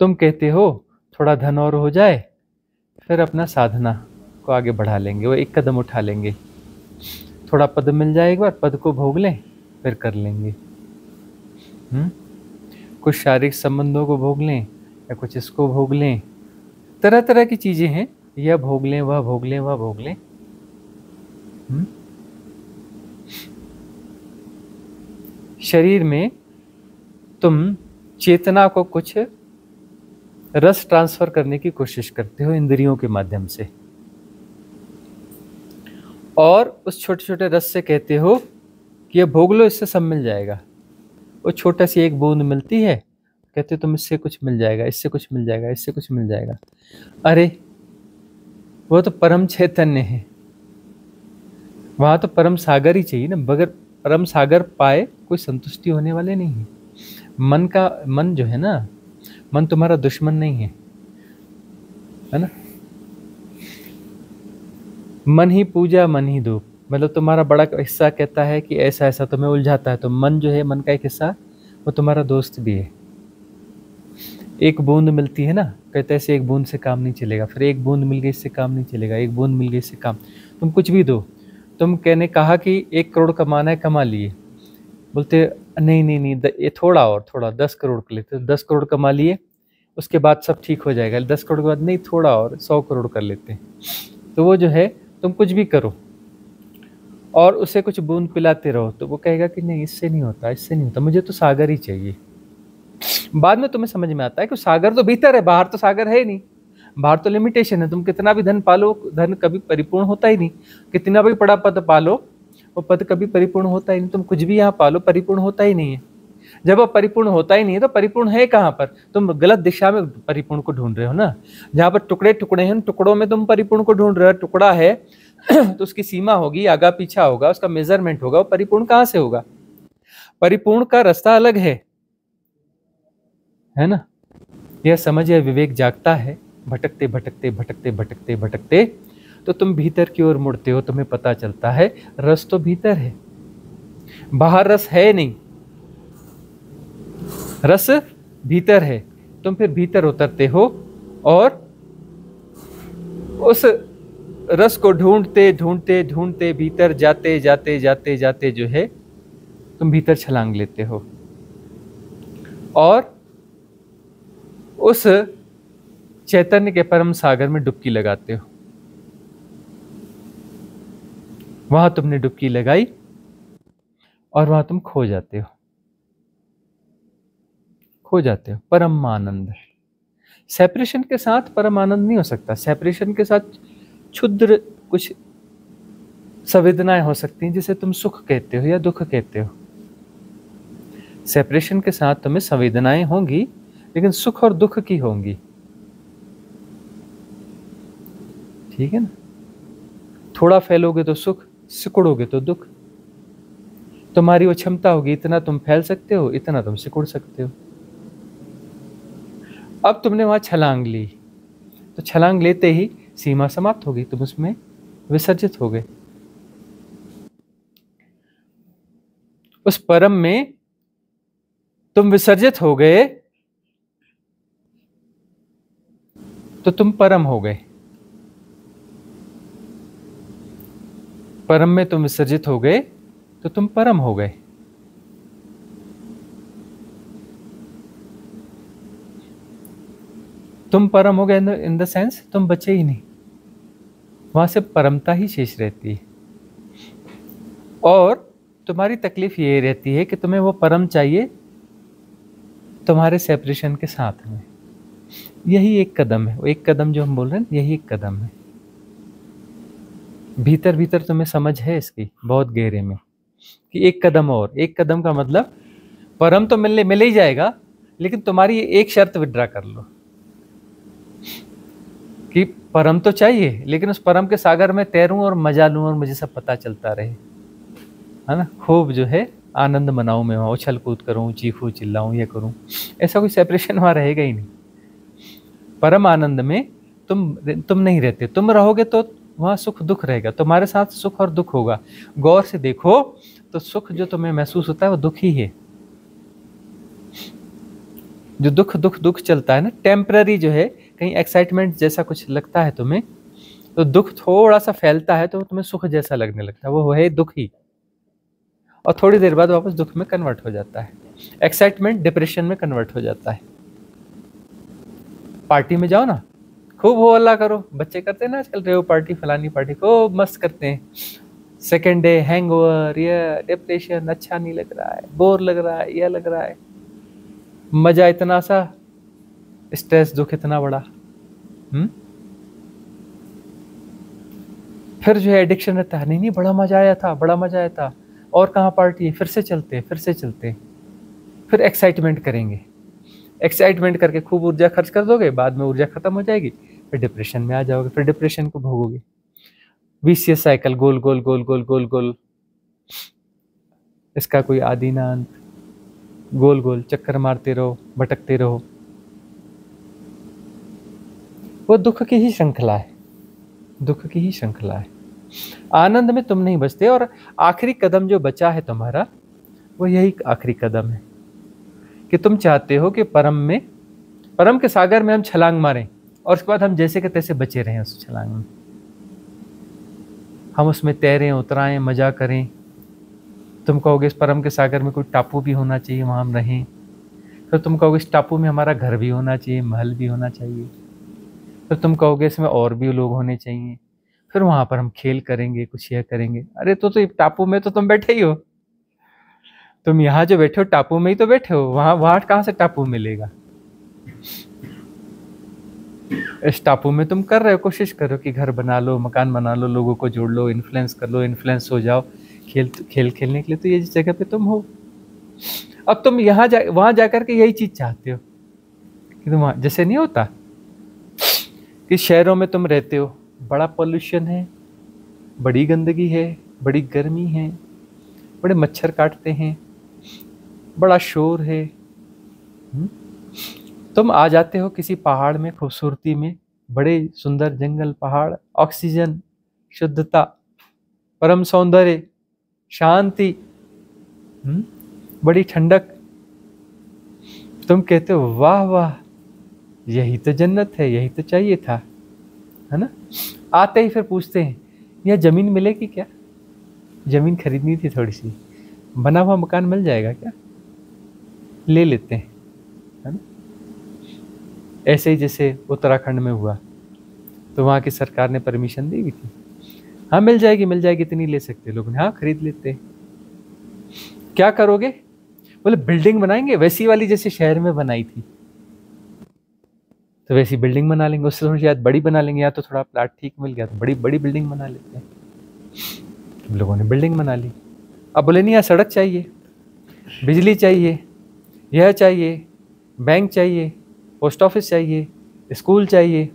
तुम कहते हो थोड़ा धन और हो जाए, फिर अपना साधना को आगे बढ़ा लेंगे, वो एक कदम उठा लेंगे। थोड़ा पद मिल जाए, एक बार पद को भोग लें, फिर कर लेंगे। कुछ शारीरिक संबंधों को भोग लें, या कुछ इसको भोग लें, तरह तरह की चीजें हैं, यह भोग लें, वह भोग लें, वह भोग लें। शरीर में तुम चेतना को कुछ रस ट्रांसफर करने की कोशिश करते हो इंद्रियों के माध्यम से, और उस छोटे छोटे रस से कहते हो कि ये भोग लो, इससे सब मिल जाएगा। वो छोटा सी एक बूंद मिलती है, कहते हो तुम इससे कुछ मिल जाएगा, इससे कुछ मिल जाएगा, इससे कुछ मिल जाएगा। अरे वो तो परम चैतन्य है, वहां तो परम सागर ही चाहिए ना। बगैर परम सागर पाए कोई संतुष्टि होने वाले नहीं है। मन जो है ना, मन तुम्हारा दुश्मन नहीं है ना। मन ही पूजा मन ही धूप, मतलब तुम्हारा बड़ा हिस्सा कहता है कि ऐसा ऐसा तुम्हें उलझाता है, तो मन जो है, मन का एक हिस्सा वो तुम्हारा दोस्त भी है। एक बूंद मिलती है ना, कहते ऐसे एक बूंद से काम नहीं चलेगा, फिर एक बूंद मिल गई इससे काम नहीं चलेगा, एक बूंद मिल गई इससे काम। तुम कुछ भी दो, तुम कहने कहा कि 1 करोड़ कमाना है, कमा लिए, बोलते नहीं नहीं नहीं, ये थोड़ा और, थोड़ा 10 करोड़ कर लेते, 10 करोड़ कमा लिए, उसके बाद सब ठीक हो जाएगा। 10 करोड़ के बाद नहीं, थोड़ा और 100 करोड़ कर लेते हैं। तो वो जो है, तुम कुछ भी करो और उसे कुछ बूंद पिलाते रहो, तो वो कहेगा कि नहीं इससे नहीं होता, इससे नहीं होता, मुझे तो सागर ही चाहिए। बाद में तुम्हें समझ में आता है कि सागर तो भीतर है, बाहर तो सागर है ही नहीं, बाहर तो लिमिटेशन है। तुम कितना भी धन पालो, धन कभी परिपूर्ण होता ही नहीं। कितना भी बड़ा पद पालो, वो पद कभी परिपूर्ण होता ही नहीं। तुम कुछ भी यहाँ पालो, परिपूर्ण होता ही नहीं है। जब वो परिपूर्ण होता ही नहीं है तो परिपूर्ण है कहाँ पर? तुम गलत दिशा में परिपूर्ण को ढूंढ रहे हो ना। जहाँ पर टुकड़े टुकड़े हैं, उन टुकड़ों में तुम परिपूर्ण को ढूंढ रहे हो। टुकड़ा है तो उसकी सीमा होगी, आगा पीछा होगा, उसका मेजरमेंट होगा। वो परिपूर्ण कहाँ से होगा? परिपूर्ण का रास्ता अलग है ना। यह समझ, यह विवेक जागता है। भटकते भटकते भटकते भटकते भटकते तो तुम भीतर की ओर मुड़ते हो। तुम्हें पता चलता है रस तो भीतर है, बाहर रस है नहीं, रस भीतर है। तुम फिर भीतर उतरते हो और उस रस को ढूंढते ढूंढते ढूंढते भीतर जाते जाते जाते जाते जो है तुम भीतर छलांग लेते हो और उस चैतन्य के परम सागर में डुबकी लगाते हो। वहां तुमने डुबकी लगाई और वहां तुम खो जाते हो, खो जाते हो। परम आनंद। सेपरेशन के साथ परम आनंद नहीं हो सकता। सेपरेशन के साथ क्षुद्र कुछ संवेदनाएं हो सकती हैं, जिसे तुम सुख कहते हो या दुख कहते हो। सेपरेशन के साथ तुम्हें संवेदनाएं होंगी, लेकिन सुख और दुख की होंगी। ठीक है ना। थोड़ा फैलोगे तो सुख, सिकुड़ोगे तो दुख। तुम्हारी वो क्षमता होगी, इतना तुम फैल सकते हो, इतना तुम सिकुड़ सकते हो। अब तुमने वहां छलांग ली, तो छलांग लेते ही सीमा समाप्त हो गई, तुम उसमें विसर्जित हो गए। उस परम में तुम विसर्जित हो गए तो तुम परम हो गए। परम में तुम विसर्जित हो गए तो तुम परम हो गए। तुम परम हो गए इन द सेंस तुम बचे ही नहीं, वहां से परमता ही शेष रहती है। और तुम्हारी तकलीफ ये रहती है कि तुम्हें वो परम चाहिए तुम्हारे सेपरेशन के साथ में। यही एक कदम है, वो एक कदम जो हम बोल रहे हैं, यही एक कदम है। भीतर भीतर तुम्हें समझ है इसकी बहुत गहरे में कि एक कदम और, एक कदम का मतलब परम तो मिल ही जाएगा, लेकिन तुम्हारी एक शर्त विड्रा कर लो कि परम तो चाहिए, लेकिन उस परम के सागर में तैरूं और मजा लूं और मुझे सब पता चलता रहे, है ना। खूब जो है आनंद मनाऊं, मैं वहां उछल कूद करूं, चीखूं चिल्लाऊं, ये करूं। ऐसा कोई सेपरेशन वहां रहेगा ही नहीं। परम आनंद में तुम नहीं रहते। तुम रहोगे तो वहां सुख दुख रहेगा, तुम्हारे साथ सुख और दुख होगा। गौर से देखो तो सुख जो तुम्हें महसूस होता है वो दुख ही है। जो दुख दुख दुख चलता है ना, टेम्पररी जो है, कहीं एक्साइटमेंट जैसा कुछ लगता है तुम्हें, तो दुख थोड़ा सा फैलता है तो तुम्हें सुख जैसा लगने लगता है, वो है दुख ही। और थोड़ी देर बाद वापस दुख में कन्वर्ट हो जाता है। एक्साइटमेंट डिप्रेशन में कन्वर्ट हो जाता है। पार्टी में जाओ ना, खूब हो हल्ला करो, बच्चे करते हैं ना आजकल, रेव पार्टी फलानी पार्टी, खूब मस्त करते हैं। सेकेंड डे हैंगओवर या डिप्रेशन, अच्छा नहीं लग रहा है, बोर लग रहा है, यह लग रहा है, मजा इतना सा, स्ट्रेस दुख इतना बड़ा। फिर जो है एडिक्शन रहता है, नहीं बड़ा मजा आया था, बड़ा मजा आया था, और कहाँ पार्टी है, फिर से चलते फिर एक्साइटमेंट करेंगे। एक्साइटमेंट करके खूब ऊर्जा खर्च कर दोगे, बाद में ऊर्जा खत्म हो जाएगी, फिर डिप्रेशन में आ जाओगे, फिर डिप्रेशन को भोगोगे। विशियस साइकिल, गोल गोल गोल गोल गोल गोल, इसका कोई आदि ना अंत। गोल गोल चक्कर मारते रहो, भटकते रहो। वो दुख की ही श्रृंखला है, दुख की ही श्रृंखला है। आनंद में तुम नहीं बचते। और आखिरी कदम जो बचा है तुम्हारा, वो यही आखिरी कदम है कि तुम चाहते हो कि परम के सागर में हम छलांग मारें, और उसके बाद हम जैसे के तैसे बचे रहें उस छलांग में। हम उसमें तैरें, उतराएं, मजा करें। तुम कहोगे इस परम के सागर में कोई टापू भी होना चाहिए, वहां हम रहें। फिर तुम कहोगे इस टापू में हमारा घर भी होना चाहिए, महल भी होना चाहिए। फिर तुम कहोगे इसमें और भी लोग होने चाहिए। फिर वहां पर हम खेल करेंगे, कुछ यह करेंगे। अरे तो टापू में तो तुम बैठे ही हो, तुम यहाँ जो बैठे हो टापू में ही तो बैठे हो, वहां कहां से टापू मिलेगा। इस टापू में तुम कर रहे हो, कोशिश करो कि घर बना लो, मकान बना लो, लोगों को जोड़ लो, इन्फ्लुएंस कर लो, इन्फ्लुएंस हो जाओ खेल खेलने के लिए। तो ये जिस जगह पे तुम हो, अब तुम वहां जाकर के यही चीज चाहते हो कि तुम जैसे नहीं होता कि शहरों में तुम रहते हो, बड़ा पोल्यूशन है, बड़ी गंदगी है, बड़ी गर्मी है, बड़े मच्छर काटते हैं, बड़ा शोर है। तुम आ जाते हो किसी पहाड़ में, खूबसूरती में, बड़े सुंदर जंगल, पहाड़, ऑक्सीजन, शुद्धता, परम सौंदर्य, शांति, बड़ी ठंडक। तुम कहते हो वाह वाह, यही तो जन्नत है, यही तो चाहिए था, है ना। आते ही फिर पूछते हैं यह जमीन मिलेगी क्या, जमीन खरीदनी थी थोड़ी सी, बना हुआ मकान मिल जाएगा क्या, ले लेते हैं, है ना। ऐसे ही जैसे उत्तराखंड में हुआ, तो वहाँ की सरकार ने परमिशन दी हुई थी, हाँ मिल जाएगी, इतनी ले सकते लोग, हाँ खरीद लेते। क्या करोगे, बोले बिल्डिंग बनाएंगे वैसी वाली जैसे शहर में बनाई थी, तो वैसी बिल्डिंग बना लेंगे, उससे थोड़ी शायद बड़ी बना लेंगे, या तो थोड़ा प्लाट ठीक मिल गया तो बड़ी बड़ी बिल्डिंग बना लेते हैं। तो लोगों ने बिल्डिंग बना ली। अब बोले नहीं, यहाँ सड़क चाहिए, बिजली चाहिए, यह चाहिए, बैंक चाहिए, पोस्ट ऑफिस चाहिए, स्कूल चाहिए,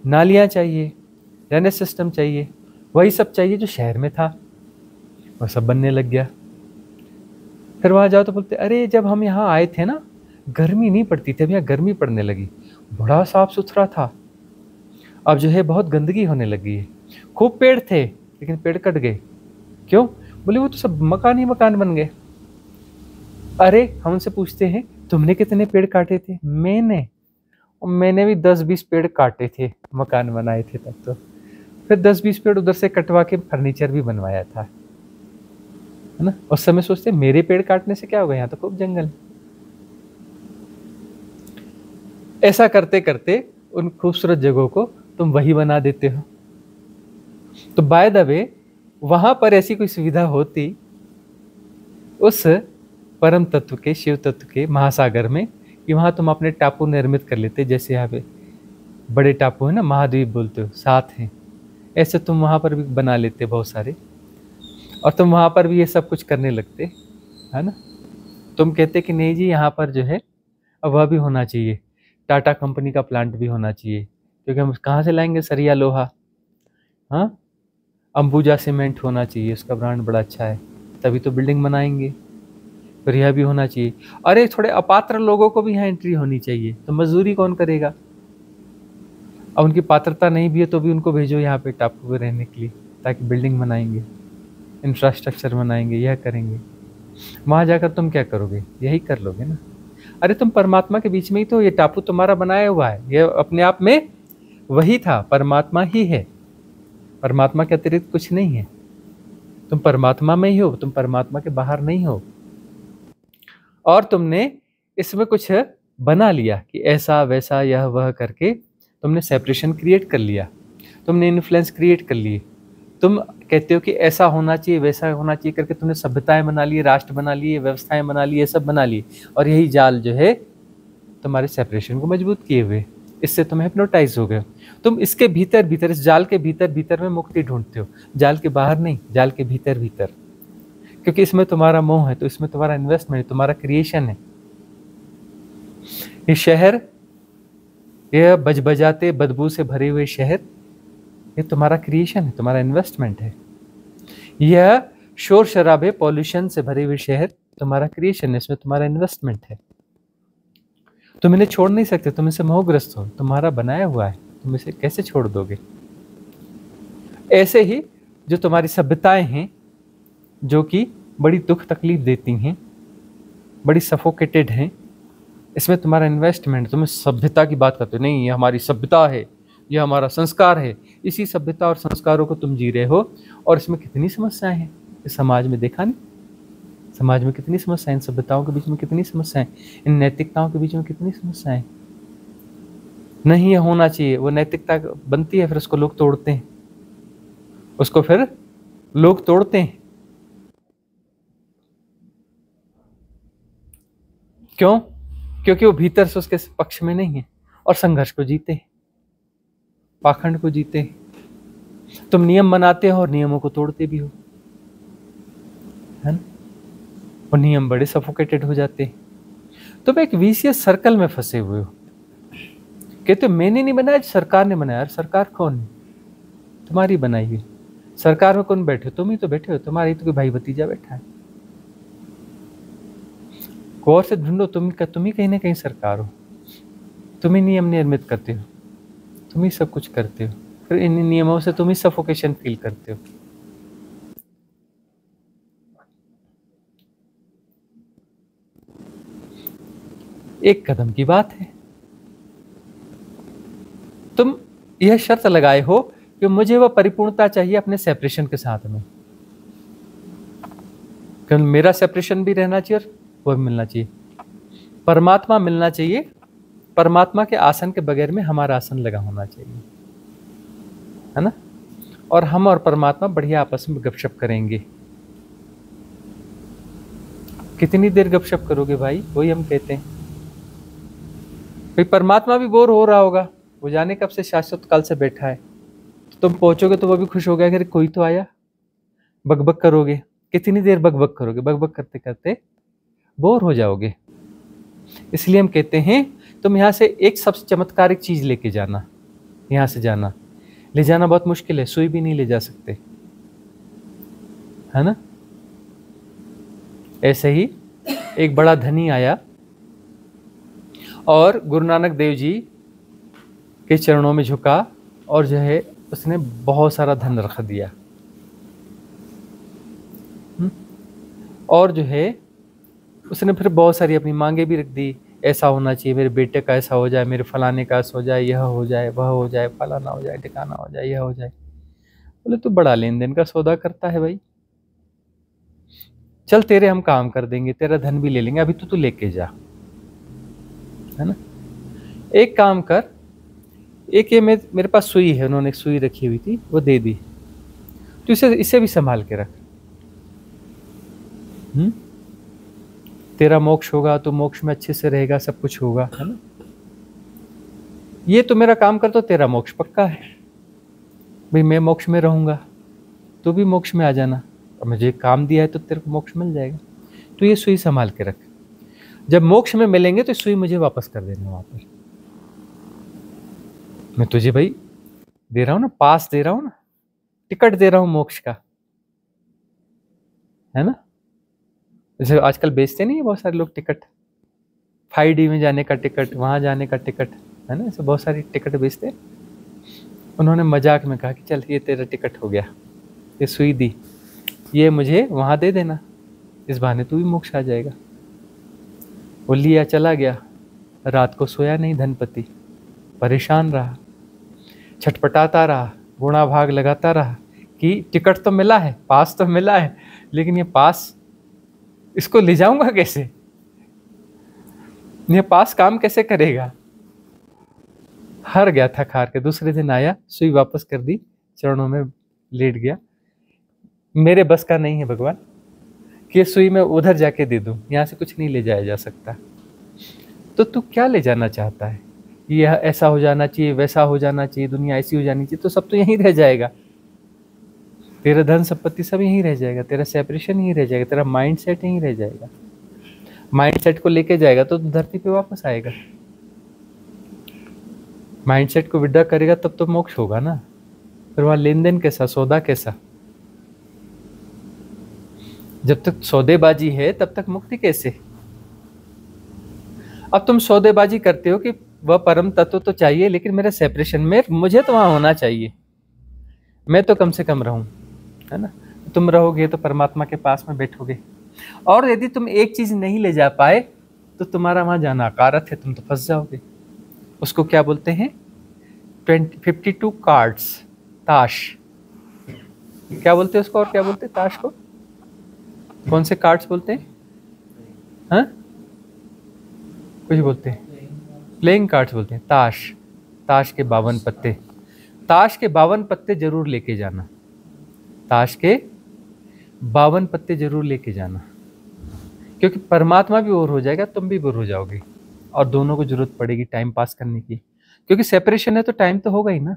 नालियाँ चाहिए, ड्रेनेज सिस्टम चाहिए, वही सब चाहिए जो शहर में था, वह सब बनने लग गया। फिर वहाँ जाओ तो बोलते अरे जब हम यहाँ आए थे ना, गर्मी नहीं पड़ती थी, अब यहाँ गर्मी पड़ने लगी, बड़ा साफ सुथरा था, अब जो है बहुत गंदगी होने लगी है। खूब पेड़ थे लेकिन पेड़ कट गए, क्यों, बोले वो तो सब मकान ही मकान बन गए, अरे हम उनसे पूछते हैं तुमने कितने पेड़ काटे थे? मैंने भी 10-20 पेड़ काटे थे, मकान बनाए थे तब तो। फिर 10-20 पेड़ उधर से कटवा के फर्नीचर भी बनवाया था, है ना। उस समय सोचते मेरे पेड़ काटने से क्या होगा, यहाँ तो खूब जंगल। ऐसा करते करते उन खूबसूरत जगहों को तुम वही बना देते हो। तो बाय द वे वहां पर ऐसी कोई सुविधा होती उस परम तत्व के, शिव तत्व के महासागर में, कि वहां तुम अपने टापू निर्मित कर लेते। जैसे यहाँ पे बड़े टापू है ना, महाद्वीप बोलते हो, 7 हैं, ऐसे तुम वहां पर भी बना लेते बहुत सारे, और तुम वहां पर भी ये सब कुछ करने लगते, है ना। तुम कहते कि नहीं जी यहाँ पर जो है अब वह भी होना चाहिए, टाटा कंपनी का प्लांट भी होना चाहिए, क्योंकि हम कहाँ से लाएंगे सरिया लोहा। हाँ, अंबुजा सीमेंट होना चाहिए, उसका ब्रांड बड़ा अच्छा है, तभी तो बिल्डिंग बनाएंगे। फिर यह भी होना चाहिए, अरे थोड़े अपात्र लोगों को भी यहाँ एंट्री होनी चाहिए, तो मजदूरी कौन करेगा। अब उनकी पात्रता नहीं भी है तो भी उनको भेजो यहाँ पे टापू पे रहने के लिए, ताकि बिल्डिंग बनाएंगे, इंफ्रास्ट्रक्चर बनाएंगे, यह करेंगे। वहाँ जाकर तुम क्या करोगे, यही कर लोगे ना। अरे तुम परमात्मा के बीच में ही तो, ये टापू तुम्हारा बनाया हुआ है, ये अपने आप में वही था, परमात्मा ही है, परमात्मा के अतिरिक्त कुछ नहीं है। तुम परमात्मा में ही हो, तुम परमात्मा के बाहर नहीं हो। और तुमने इसमें कुछ बना लिया कि ऐसा वैसा यह वह करके तुमने सेपरेशन क्रिएट कर लिया, तुमने इन्फ्लुएंस क्रिएट कर लिए। तुम कहते हो कि ऐसा होना चाहिए वैसा होना चाहिए करके तुमने सभ्यताएं बना ली, राष्ट्र बना लिए, व्यवस्थाएं बना ली, ये सब बना ली, और यही जाल जो है तुम्हारे सेपरेशन को मजबूत किए हुए, इससे तुम हिप्नोटाइज हो गए। तुम इसके भीतर भीतर, इस जाल के भीतर भीतर में मुक्ति ढूंढते हो, जाल के बाहर नहीं, जाल के भीतर भीतर, क्योंकि इसमें तुम्हारा मोह है, तो इसमें तुम्हारा इन्वेस्टमेंट है, तुम्हारा क्रिएशन है। ये शहर, यह बजबजाते बदबू से भरे हुए शहर, ये तुम्हारा क्रिएशन है, तुम्हारा इन्वेस्टमेंट है। यह शोर शराबे पॉल्यूशन से भरे हुए शहर तुम्हारा क्रिएशन है, इसमें तुम्हारा इन्वेस्टमेंट है। तुम इन्हें छोड़ नहीं सकते, तुम इसे मोहग्रस्त हो, तुम्हारा बनाया हुआ है, तुम इसे कैसे छोड़ दोगे। ऐसे ही जो तुम्हारी सभ्यताएं हैं, जो कि बड़ी दुख तकलीफ देती हैं, बड़ी सफोकेटेड हैं, इसमें तुम्हारा इन्वेस्टमेंट, तुम सभ्यता की बात करते हो, नहीं ये हमारी सभ्यता है, ये हमारा संस्कार है, इसी सभ्यता और संस्कारों को तुम जी रहे हो। और इसमें कितनी समस्याएं हैं इस समाज में, देखा नहीं समाज में कितनी समस्याएं, इन सभ्यताओं के बीच में कितनी समस्याएं, इन नैतिकताओं के बीच में कितनी समस्याएं। नहीं ये होना चाहिए, वो नैतिकता बनती है, फिर उसको लोग तोड़ते हैं, उसको फिर लोग तोड़ते हैं। क्यों? क्योंकि वो भीतर से उसके पक्ष में नहीं है, और संघर्ष को जीते, पाखंड को जीते। तुम नियम बनाते हो और नियमों को तोड़ते भी हो, है ना। और नियम बड़े सफोकेटेड हो जाते हैं। तुम एक विशियस सर्कल में फंसे हुए हो, कहते हो मैंने नहीं बनाया, सरकार ने बनाया। सरकार कौन है? तुम्हारी बनाई हुई। सरकार में कौन बैठे हो? तुम ही तो बैठे हो, तुम्हारा ही तो कोई भाई भतीजा बैठा है। गौर से ढूंढो, तुम ही कहीं ना कहीं सरकार हो, तुम ही नियम निर्मित करते हो, तुम ही सब कुछ करते हो, फिर इन नियमों से तुम ही सफोकेशन फील करते हो। एक कदम की बात है, तुम यह शर्त लगाए हो कि मुझे वह परिपूर्णता चाहिए अपने सेपरेशन के साथ में, क्योंकि मेरा सेपरेशन भी रहना चाहिए और वह भी मिलना चाहिए, परमात्मा मिलना चाहिए, परमात्मा के आसन के बगैर में हमारा आसन लगा होना चाहिए, है ना। और हम और परमात्मा बढ़िया आपस में गपशप करेंगे। कितनी देर गपशप करोगे भाई, वही हम कहते हैं। भाई परमात्मा भी बोर हो रहा होगा, वो जाने कब से शाश्वत काल से बैठा है, तो तुम पहुंचोगे तो वो भी खुश हो गया कि कोई तो आया। बकबक करोगे, कितनी देर बकबक करोगे, बकबक करते करते बोर हो जाओगे। इसलिए हम कहते हैं तुम यहाँ से एक सबसे चमत्कारिक चीज लेके जाना, यहाँ से जाना, ले जाना बहुत मुश्किल है, सुई भी नहीं ले जा सकते, है ना। ऐसे ही एक बड़ा धनी आया और गुरु नानक देव जी के चरणों में झुका, और जो है उसने बहुत सारा धन रख दिया, और जो है उसने फिर बहुत सारी अपनी मांगे भी रख दी, ऐसा होना चाहिए, मेरे बेटे का ऐसा हो जाए, मेरे फलाने का ऐसा हो जाए, यह हो जाए, वह हो जाए, फलाना हो जाए, ठिकाना हो जाए, यह हो जाए। बोले तू बड़ा लेन देन का सौदा करता है भाई, चल तेरे हम काम कर देंगे, तेरा धन भी ले लेंगे, अभी तो तू लेके जा, है ना। एक काम कर, एक ये मेरे पास सुई है, उन्होंने एक सुई रखी हुई थी, वो दे दी, तो इसे भी संभाल के रख। तेरा मोक्ष होगा तो मोक्ष में अच्छे से रहेगा, सब कुछ होगा, है ना। ये तो मेरा काम कर, तो तेरा मोक्ष पक्का है भाई, मैं मोक्ष में रहूंगा, तो भी मोक्ष में आ जाना, और मुझे काम दिया है तो तेरे को मोक्ष मिल जाएगा। तो ये सुई संभाल के रख, जब मोक्ष में मिलेंगे तो सुई मुझे वापस कर देना वहां पर। मैं तुझे भाई दे रहा हूं ना, पास दे रहा हूं ना, टिकट दे रहा हूं मोक्ष का, है ना। जैसे आजकल बेचते नहीं है बहुत सारे लोग टिकट, 5D में जाने का टिकट, वहां जाने का टिकट, है ना, ऐसे बहुत सारी टिकट बेचते हैं। उन्होंने मजाक में कहा कि चल ये तेरा टिकट हो गया, ये सुई दी, ये मुझे वहां दे देना, इस बहाने तू भी मोक्ष आ जाएगा। वो लिया, चला गया, रात को सोया नहीं धनपति, परेशान रहा, छटपटाता रहा, गुणा भाग लगाता रहा कि टिकट तो मिला है, पास तो मिला है, लेकिन ये पास इसको ले जाऊंगा कैसे, ये पास काम कैसे करेगा। हार गया था हार के, दूसरे दिन आया, सुई वापस कर दी, चरणों में लेट गया, मेरे बस का नहीं है भगवान कि सुई में उधर जाके दे दूं, यहां से कुछ नहीं ले जाया जा सकता। तो तू क्या ले जाना चाहता है, यह ऐसा हो जाना चाहिए, वैसा हो जाना चाहिए, दुनिया ऐसी हो जानी चाहिए, तो सब तो यहीं रह जाएगा, तेरा धन संपत्ति सब यहीं रह जाएगा, तेरा सेपरेशन यहीं रह जाएगा, तेरा माइंड सेट यहीं रह जाएगा। माइंड सेट को लेके जाएगा तो धरती पे वापस आएगा, माइंड सेट को विड्रॉ करेगा तब तो मोक्ष होगा ना। फिर वहां लेन देन कैसा, सौदा कैसा, जब तक सौदेबाजी है तब तक मुक्ति कैसे। अब तुम सौदेबाजी करते हो कि वह परम तत्व तो चाहिए, लेकिन मेरा सेपरेशन में मुझे तो वहां होना चाहिए, मैं तो कम से कम रहूं, है ना। तुम रहोगे तो परमात्मा के पास में बैठोगे, और यदि तुम एक चीज नहीं ले जा पाए तो तुम्हारा वहां जाना अकारत है, तुम तो फंस जाओगे। उसको क्या बोलते हैं, 52 कार्ड्स, ताश, क्या बोलते हैं उसको, और क्या बोलते हैं ताश को, कौन से कार्ड्स बोलते हैं, हाँ कुछ बोलते हैं, प्लेइंग कार्ड्स बोलते हैं, ताश, ताश के 52 पत्ते, ताश के 52 पत्ते जरूर लेके जाना, ताश के 52 पत्ते जरूर लेके जाना, क्योंकि परमात्मा भी बोर हो जाएगा, तुम भी बोर हो जाओगे, और दोनों को जरूरत पड़ेगी टाइम पास करने की, क्योंकि सेपरेशन है तो टाइम तो होगा ही ना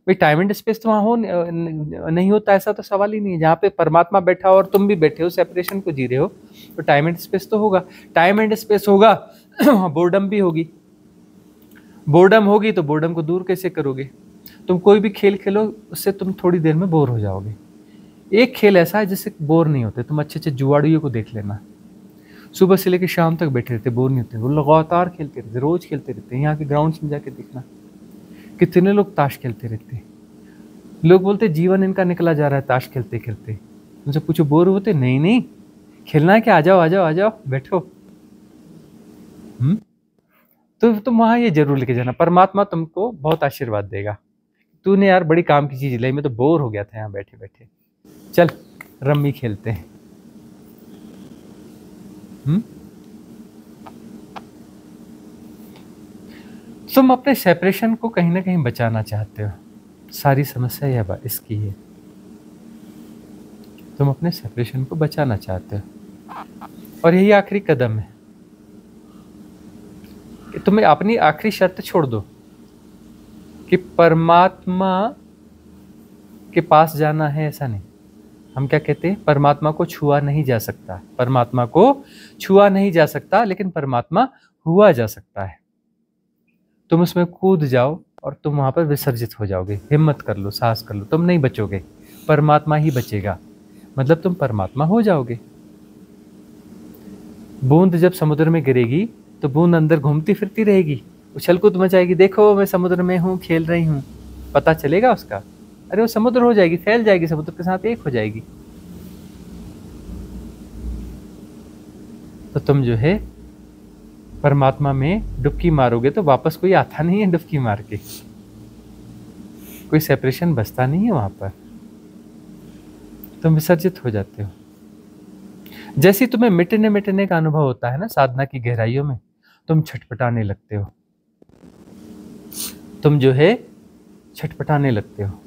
भाई। टाइम एंड स्पेस तो वहाँ हो नहीं होता, ऐसा तो सवाल ही नहीं है। जहाँ पे परमात्मा बैठा हो और तुम भी बैठे हो, सेपरेशन को जी रहे हो, तो टाइम एंड स्पेस तो होगा। टाइम एंड स्पेस होगा बोर्डम भी होगी, बोर्डम होगी तो बोर्डम को दूर कैसे करोगे। तुम कोई भी खेल खेलो, उससे तुम थोड़ी देर में बोर हो जाओगे। एक खेल ऐसा है जिससे बोर नहीं होते, तुम अच्छे अच्छे जुआड़ियों को देख लेना, सुबह से लेकर शाम तक बैठे रहते, बोर नहीं होते, वो लगातार खेलते रहते, रोज खेलते रहते। यहाँ के ग्राउंड्स में जाके देखना कितने लोग ताश खेलते रहते। लोग बोलते जीवन इनका निकला जा रहा है ताश खेलते खेलते। उनसे पूछो बोर होते, नहीं नहीं खेलना है क्या, आ जाओ आ जाओ आ जाओ बैठो। तो तुम वहां ये जरूर लेके जाना, परमात्मा तुमको बहुत आशीर्वाद देगा। तूने यार बड़ी काम की चीज लाई, मैं तो बोर हो गया था यहाँ बैठे बैठे, चल रम्मी खेलते हैं। तुम अपने सेपरेशन को कहीं ना कहीं बचाना चाहते हो, सारी समस्या यह इसकी है, तुम अपने सेपरेशन को बचाना चाहते हो, और यही आखिरी कदम है कि तुम्हें अपनी आखिरी शर्त छोड़ दो कि परमात्मा के पास जाना है, ऐसा नहीं। हम क्या कहते हैं, परमात्मा को छुआ नहीं जा सकता, परमात्मा को छुआ नहीं जा सकता, लेकिन परमात्मा हुआ जा सकता है। तुम उसमें कूद जाओ और तुम वहां पर विसर्जित हो जाओगे। हिम्मत कर लो, साहस कर लो, तुम नहीं बचोगे, परमात्मा ही बचेगा, मतलब तुम परमात्मा हो जाओगे। बूंद जब समुद्र में गिरेगी तो बूंद अंदर घूमती फिरती रहेगी, उछल कूद मचाएगी, देखो मैं समुद्र में हूँ, खेल रही हूँ, पता चलेगा उसका, अरे वो समुद्र हो जाएगी, फैल जाएगी, समुद्र के साथ एक हो जाएगी। तो तुम जो है परमात्मा में डुबकी मारोगे तो वापस कोई आता नहीं है डुबकी मार के, कोई सेपरेशन बचता नहीं है वहां पर, तुम विसर्जित हो जाते हो। जैसे तुम्हें मिटने मिटने का अनुभव होता है ना साधना की गहराइयों में, तुम छटपटाने लगते हो, तुम जो है छटपटाने लगते हो।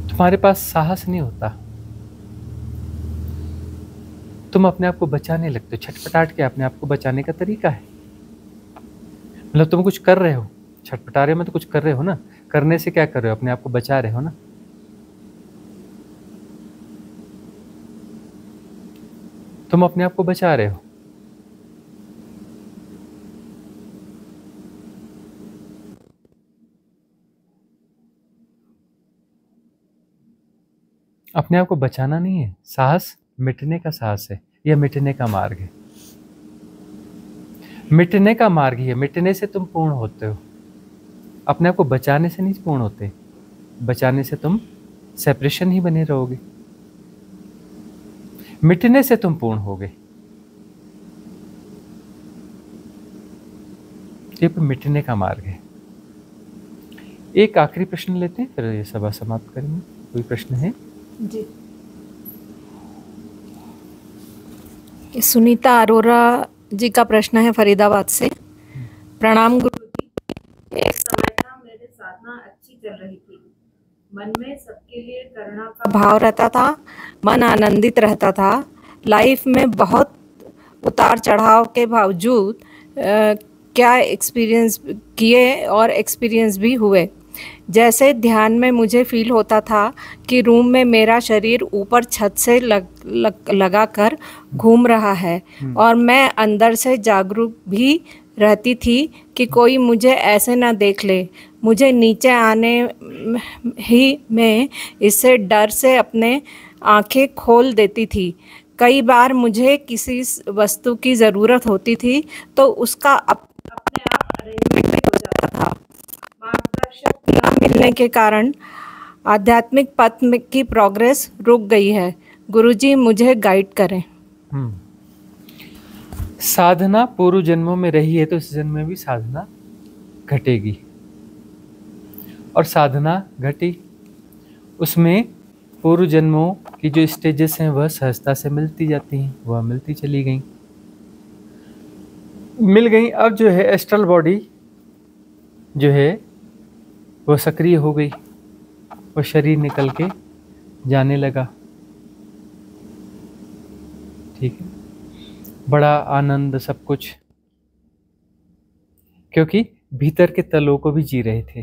तुम्हारे पास साहस नहीं होता, तुम अपने आप को बचाने लगते हो। छटपटाट के अपने आप को बचाने का तरीका है, मतलब तुम कुछ कर रहे हो, छटपटा रहे हो, तो कुछ कर रहे हो ना, करने से क्या कर रहे हो, अपने आप को बचा रहे हो ना। तुम अपने आप को बचा रहे हो। अपने आप को बचाना नहीं है, साहस मिटने का साहस है, यह मिटने का मार्ग है, मिटने का मार्ग ही है। मिटने से तुम पूर्ण होते हो, अपने आप को बचाने से नहीं पूर्ण होते। बचाने से तुम सेपरेशन ही बने रहोगे, मिटने से तुम पूर्ण होगे। ये मिटने का मार्ग है। एक आखिरी प्रश्न लेते हैं, फिर ये सभा समाप्त करेंगे। कोई प्रश्न है जी? सुनीता अरोरा जी का प्रश्न है फरीदाबाद से। प्रणाम गुरु जी। एक समय था मेरी साधना अच्छी चल रही थी, मन में सबके लिए करुणा का भाव रहता था, मन आनंदित रहता था। लाइफ में बहुत उतार चढ़ाव के बावजूद क्या एक्सपीरियंस किए और एक्सपीरियंस भी हुए। जैसे ध्यान में मुझे फील होता था कि रूम में मेरा शरीर ऊपर छत से लगा कर घूम रहा है और मैं अंदर से जागरूक भी रहती थी कि कोई मुझे ऐसे ना देख ले। मुझे नीचे आने ही में इससे डर से अपने आंखें खोल देती थी। कई बार मुझे किसी वस्तु की ज़रूरत होती थी तो उसका अपने आप अरेंजमेंट हो जाता था। मार्गदर्शक न मिलने के कारण आध्यात्मिक पथ की प्रोग्रेस रुक गई है। गुरुजी मुझे गाइड करें। साधना पूर्व जन्मों में रही है तो इस जन्म में भी साधना घटेगी, और साधना घटी उसमें पूर्व जन्मों की जो स्टेजेस हैं वह सहजता से मिलती जाती हैं, वह मिलती चली गई, मिल गई। अब जो है एस्ट्रल बॉडी जो है वह सक्रिय हो गई, वह शरीर निकल के जाने लगा। ठीक है, बड़ा आनंद सब कुछ, क्योंकि भीतर के तलों को भी जी रहे थे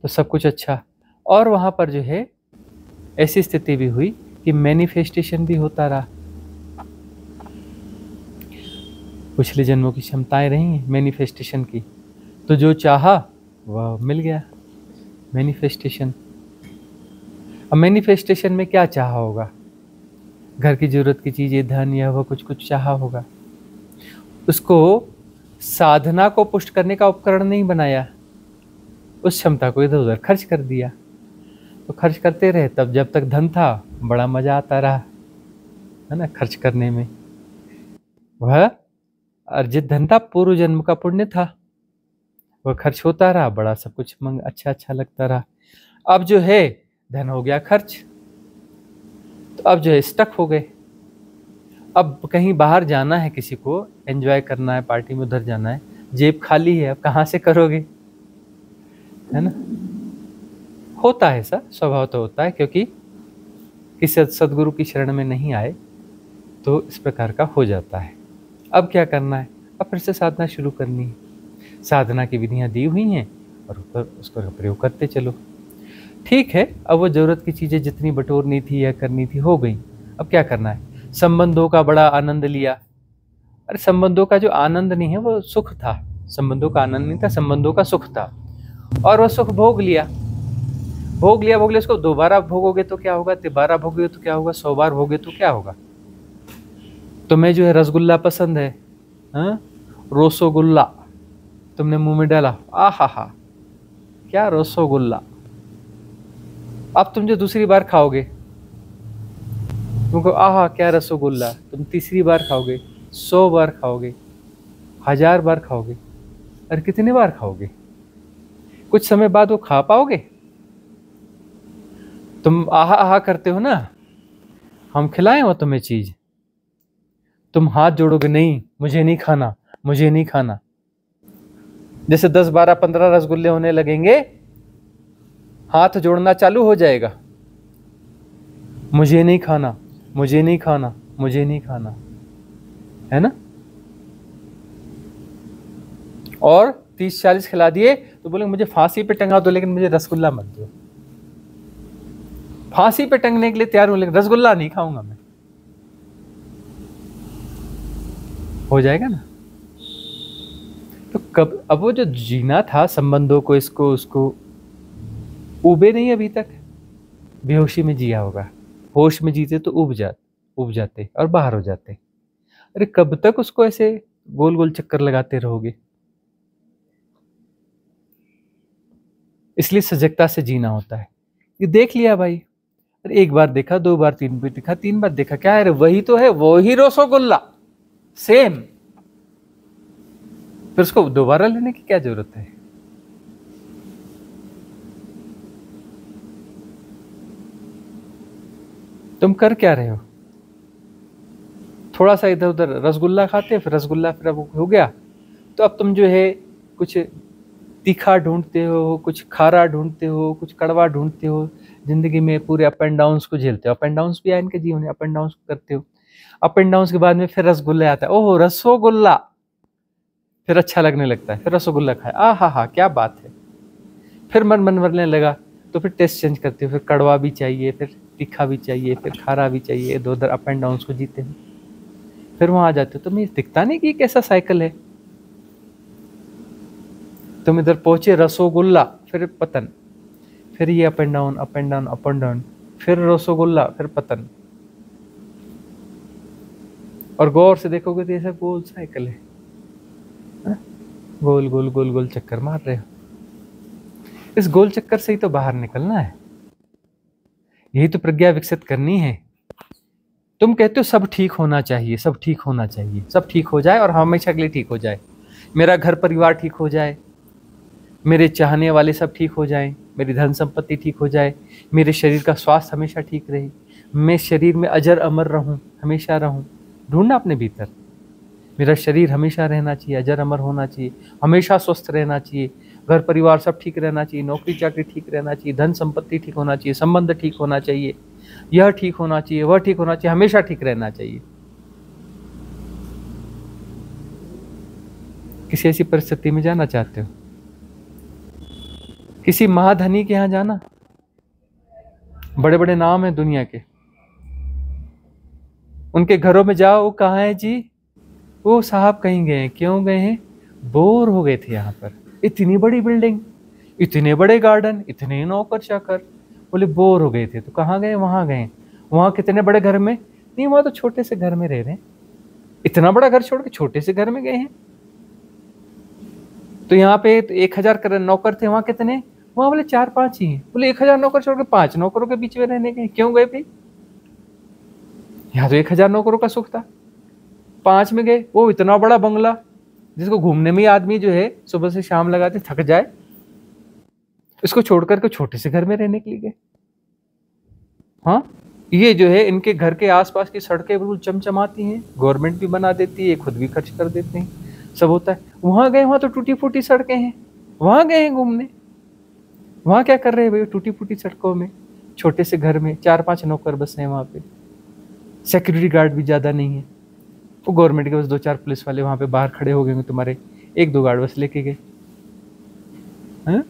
तो सब कुछ अच्छा। और वहां पर जो है ऐसी स्थिति भी हुई कि मैनिफेस्टेशन भी होता रहा। पिछले जन्मों की क्षमताएं रही हैं मैनिफेस्टेशन की, तो जो चाहा वह मिल गया मैनिफेस्टेशन। अब मैनिफेस्टेशन में क्या चाहा होगा, घर की जरूरत की चीजें, धन या वह कुछ कुछ चाहा होगा, उसको साधना को पुष्ट करने का उपकरण नहीं बनाया, उस क्षमता को इधर उधर खर्च कर दिया। तो खर्च करते रहे, तब जब तक धन था बड़ा मजा आता रहा, है ना, खर्च करने में। वह अर्जित धन था, पूर्व जन्म का पुण्य था, वह खर्च होता रहा, बड़ा सब कुछ अच्छा अच्छा लगता रहा। अब जो है धन हो गया खर्च, तो अब जो है स्टक हो गए। अब कहीं बाहर जाना है, किसी को एंजॉय करना है, पार्टी में उधर जाना है, जेब खाली है, अब कहाँ से करोगे, है ना। होता है ऐसा, स्वभाव तो होता है, क्योंकि किसी सदगुरु की शरण में नहीं आए तो इस प्रकार का हो जाता है। अब क्या करना है, अब फिर से साधना शुरू करनी है। साधना की विधियां दी हुई हैं और ऊपर उसका प्रयोग करते चलो। ठीक है, अब वो जरूरत की चीज़ें जितनी बटोरनी थी या करनी थी हो गई। अब क्या करना है, संबंधों का बड़ा आनंद लिया। अरे संबंधों का जो आनंद नहीं है वो सुख था, संबंधों का आनंद नहीं था, संबंधों का सुख था, और वह सुख भोग लिया, भोग लिया उसको दोबारा भोगोगे तो क्या होगा, 12 भोगोगे तो क्या होगा, 100 बार भोगे तो क्या होगा। तुम्हें जो है रसगुल्ला पसंद है, हाँ, रोसोगुल्ला तुमने मुंह में डाला, आहा हा, क्या रसोगुल्ला। अब तुम जो दूसरी बार खाओगे तुमको आहा क्या रसोगुल्ला, तुम तीसरी बार खाओगे, 100 बार खाओगे, 1000 बार खाओगे, और कितने बार खाओगे? कुछ समय बाद वो खा पाओगे? तुम आहा आहा करते हो ना, हम खिलाएं वो तुम्हें चीज, तुम हाथ जोड़ोगे, नहीं मुझे नहीं खाना, मुझे नहीं खाना। जैसे 10 12 15 रसगुल्ले होने लगेंगे, हाथ जोड़ना चालू हो जाएगा, मुझे नहीं खाना, मुझे नहीं खाना, मुझे नहीं खाना, है ना? और 30 40 खिला दिए तो बोलेंगे मुझे फांसी पे टंगा दो लेकिन मुझे रसगुल्ला मत दो। फांसी पे टंगने के लिए तैयार हूं लेकिन रसगुल्ला नहीं खाऊंगा मैं। हो जाएगा ना? तो कब अब वो जो जीना था संबंधों को, इसको उसको, उबे नहीं अभी तक, बेहोशी में जिया होगा। होश में जीते तो उब जाते और बाहर हो जाते। अरे कब तक उसको ऐसे गोल गोल चक्कर लगाते रहोगे? इसलिए सजगता से जीना होता है। ये देख लिया भाई, अरे एक बार देखा, 2 बार, 3 बार देखा, 3 बार देखा, क्या है? वही तो है, वही रसोगुल्ला सेम। फिर उसको दोबारा लेने की क्या जरूरत है? तुम कर क्या रहे हो? थोड़ा सा इधर उधर रसगुल्ला खाते, फिर रसगुल्ला फिर अब हो गया, तो अब तुम जो है कुछ तीखा ढूंढते हो, कुछ खारा ढूंढते हो, कुछ कड़वा ढूंढते हो। जिंदगी में पूरे अप एंड डाउन्स को झेलते हो। अप एंड डाउन्स भी आए इनके जीवन में, अप एंड डाउन्स करते हो। अप एंड डाउन्स के बाद में फिर रसगुल्ला आता है, ओहो रसोगुल्ला, फिर अच्छा लगने लगता है, फिर रसोगुल्ला खाए, आ हा क्या बात है। फिर मन मरने लगा तो फिर टेस्ट चेंज करते हो, फिर कड़वा भी चाहिए, फिर तीखा भी चाहिए, फिर खारा भी चाहिए, इधर उधर अप एंड डाउन्स को जीते हो। फिर वहां आ जाते हो। तुम्हें दिखता नहीं कि कैसा साइकिल है? तुम इधर पहुंचे रसोगुल्ला, फिर पतन, फिर ये up and down, up and down, up and down, फिर रसोगुल्ला, फिर पतन। और गौर से देखोगे तो ये सब गोल साइकिल है, गोल गोल गोल गोल चक्कर मार रहे हो। इस गोल चक्कर से ही तो बाहर निकलना है, यही तो प्रज्ञा विकसित करनी है। तुम कहते हो सब ठीक होना चाहिए, सब ठीक होना चाहिए, सब ठीक हो जाए और हमेशा के लिए ठीक हो जाए, मेरा घर परिवार ठीक हो जाए, मेरे चाहने वाले सब ठीक हो जाएं, मेरी धन संपत्ति ठीक हो जाए, मेरे शरीर का स्वास्थ्य हमेशा ठीक रहे, मैं शरीर में अजर अमर रहूं, हमेशा रहूं। ढूंढना अपने भीतर, मेरा शरीर हमेशा रहना चाहिए, अजर अमर होना चाहिए, हमेशा स्वस्थ रहना चाहिए, घर परिवार सब ठीक रहना चाहिए, नौकरी चाकरी ठीक रहना चाहिए, धन संपत्ति ठीक होना चाहिए, संबंध ठीक होना चाहिए, यह ठीक होना चाहिए, वह ठीक होना चाहिए, हमेशा ठीक रहना चाहिए। किसी ऐसी परिस्थिति में जाना चाहते हो? किसी महाधनी के यहां जाना? बड़े बड़े नाम हैं दुनिया के, उनके घरों में जाओ, कहाँ है जी? वो साहब कहीं गए हैं। क्यों गए हैं? बोर हो गए थे यहाँ पर, इतनी बड़ी बिल्डिंग, इतने बड़े गार्डन, इतने नौकर चाकर, बोले बोर हो गए थे। तो कहाँ गए? वहां गए। वहां कितने बड़े घर में? नहीं, वहां तो छोटे से घर में रह रहे हैं। इतना बड़ा घर छोड़ के छोटे से घर में गए हैं। तो यहाँ पे 1000 नौकर थे, वहां कितने? वहां बोले 4-5 ही हैं। बोले 1000 नौकर छोड़ के 5 नौकरों के बीच में रहने गए। क्यों गए भाई? यहाँ तो 1000 नौकरों का सुख था, 5 में गए। वो इतना बड़ा बंगला जिसको घूमने में आदमी जो है सुबह से शाम लगाते थक जाए, इसको छोड़ करके छोटे से घर में रहने के लिए गए। हाँ, ये जो है इनके घर के आसपास की सड़कें बिल्कुल चमचमाती हैं, गवर्नमेंट भी बना देती है, खुद भी खर्च कर देते हैं, सब होता है। वहां गए, वहां तो टूटी फूटी सड़कें हैं, वहां गए हैं घूमने। वहां क्या कर रहे हैं भाई? टूटी फूटी सड़कों में, छोटे से घर में 4-5 नौकर बस हैं वहां पे, सिक्योरिटी गार्ड भी ज्यादा नहीं है। वो गवर्नमेंट के बस 2-4 पुलिस वाले वहां पे बाहर खड़े हो गए, तुम्हारे 1-2 गार्ड बस लेके गए। हैं?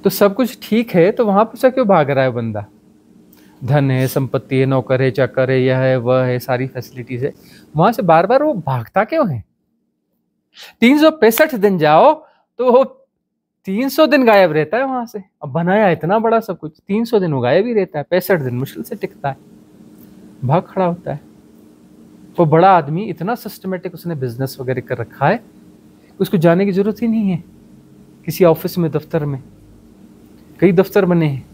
तो सब कुछ ठीक है, तो वहां पर से क्यों भाग रहा है बंदा? धन है, संपत्ति है, नौकर है, चाकर है, यह है, वह है, सारी फैसिलिटीज है, वहां से बार बार वो भागता क्यों है? 365 दिन जाओ तो वो 300 दिन गायब रहता है वहां से। अब बनाया इतना बड़ा सब कुछ, 300 दिन वो गायब ही रहता है, 65 दिन मुश्किल से टिकता है, भाग खड़ा होता है। वो बड़ा आदमी इतना सिस्टमेटिक उसने बिजनेस वगैरह कर रखा है, उसको जाने की जरूरत ही नहीं है किसी ऑफिस में, दफ्तर में। कई दफ्तर बने हैं,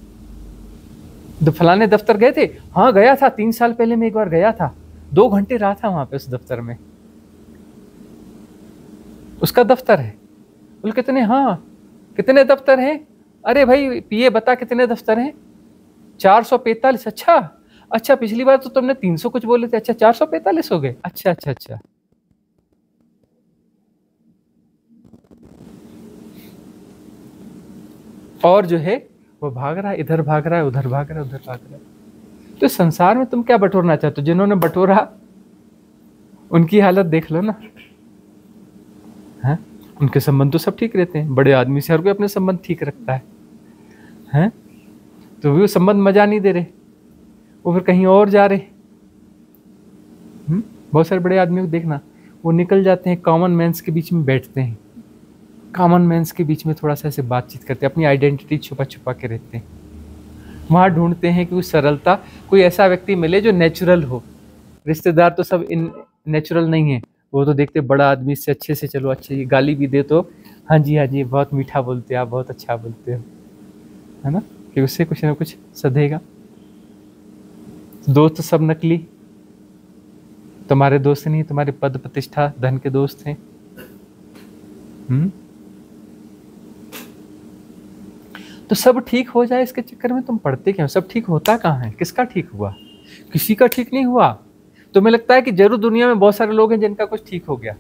फलाने दफ्तर गए थे, हाँ गया था, 3 साल पहले मैं एक बार गया था, 2 घंटे रहा था वहां पे उस दफ्तर में, उसका दफ्तर है। बोले कितने? हाँ कितने दफ्तर हैं? अरे भाई पीए बता कितने दफ्तर हैं? 445। अच्छा पिछली बार तो तुमने 300 कुछ बोले थे। अच्छा 445 हो गए। अच्छा। और जो है वो भाग रहा है, इधर भाग रहा है, उधर भाग रहा है, उधर भाग रहा है। तो संसार में तुम क्या बटोरना चाहते हो? जिन्होंने बटोरा उनकी हालत देख लो ना, है? उनके संबंध तो सब ठीक रहते हैं, बड़े आदमी से हर कोई अपने संबंध ठीक रखता है? तो वो संबंध मजा नहीं दे रहे, वो फिर कहीं और जा रहे। बहुत सारे बड़े आदमी को देखना, वो निकल जाते हैं, कॉमन मैन्स के बीच में बैठते हैं, कॉमन मैन्स के बीच में थोड़ा सा ऐसे बातचीत करते हैं, अपनी आइडेंटिटी छुपा छुपा के रहते हैं। वहाँ ढूंढते हैं कि वो सरलता, कोई ऐसा व्यक्ति मिले जो नेचुरल हो। रिश्तेदार तो सब इन नेचुरल नहीं है, वो तो देखते बड़ा आदमी से अच्छे से, चलो अच्छे, गाली भी दे तो हाँ जी बहुत मीठा बोलते हो आप, बहुत अच्छा बोलते हो, है ना, कि उससे कुछ ना कुछ सधेगा। दोस्त सब नकली, तुम्हारे दोस्त नहीं, तुम्हारे पद प्रतिष्ठा धन के दोस्त हैं। तो सब ठीक हो जाए इसके चक्कर में तुम पढ़ते क्यों? सब ठीक होता कहाँ है? किसका ठीक हुआ? किसी का ठीक नहीं हुआ। तुम्हें लगता है कि जरूर दुनिया में बहुत सारे लोग हैं जिनका कुछ ठीक हो गया।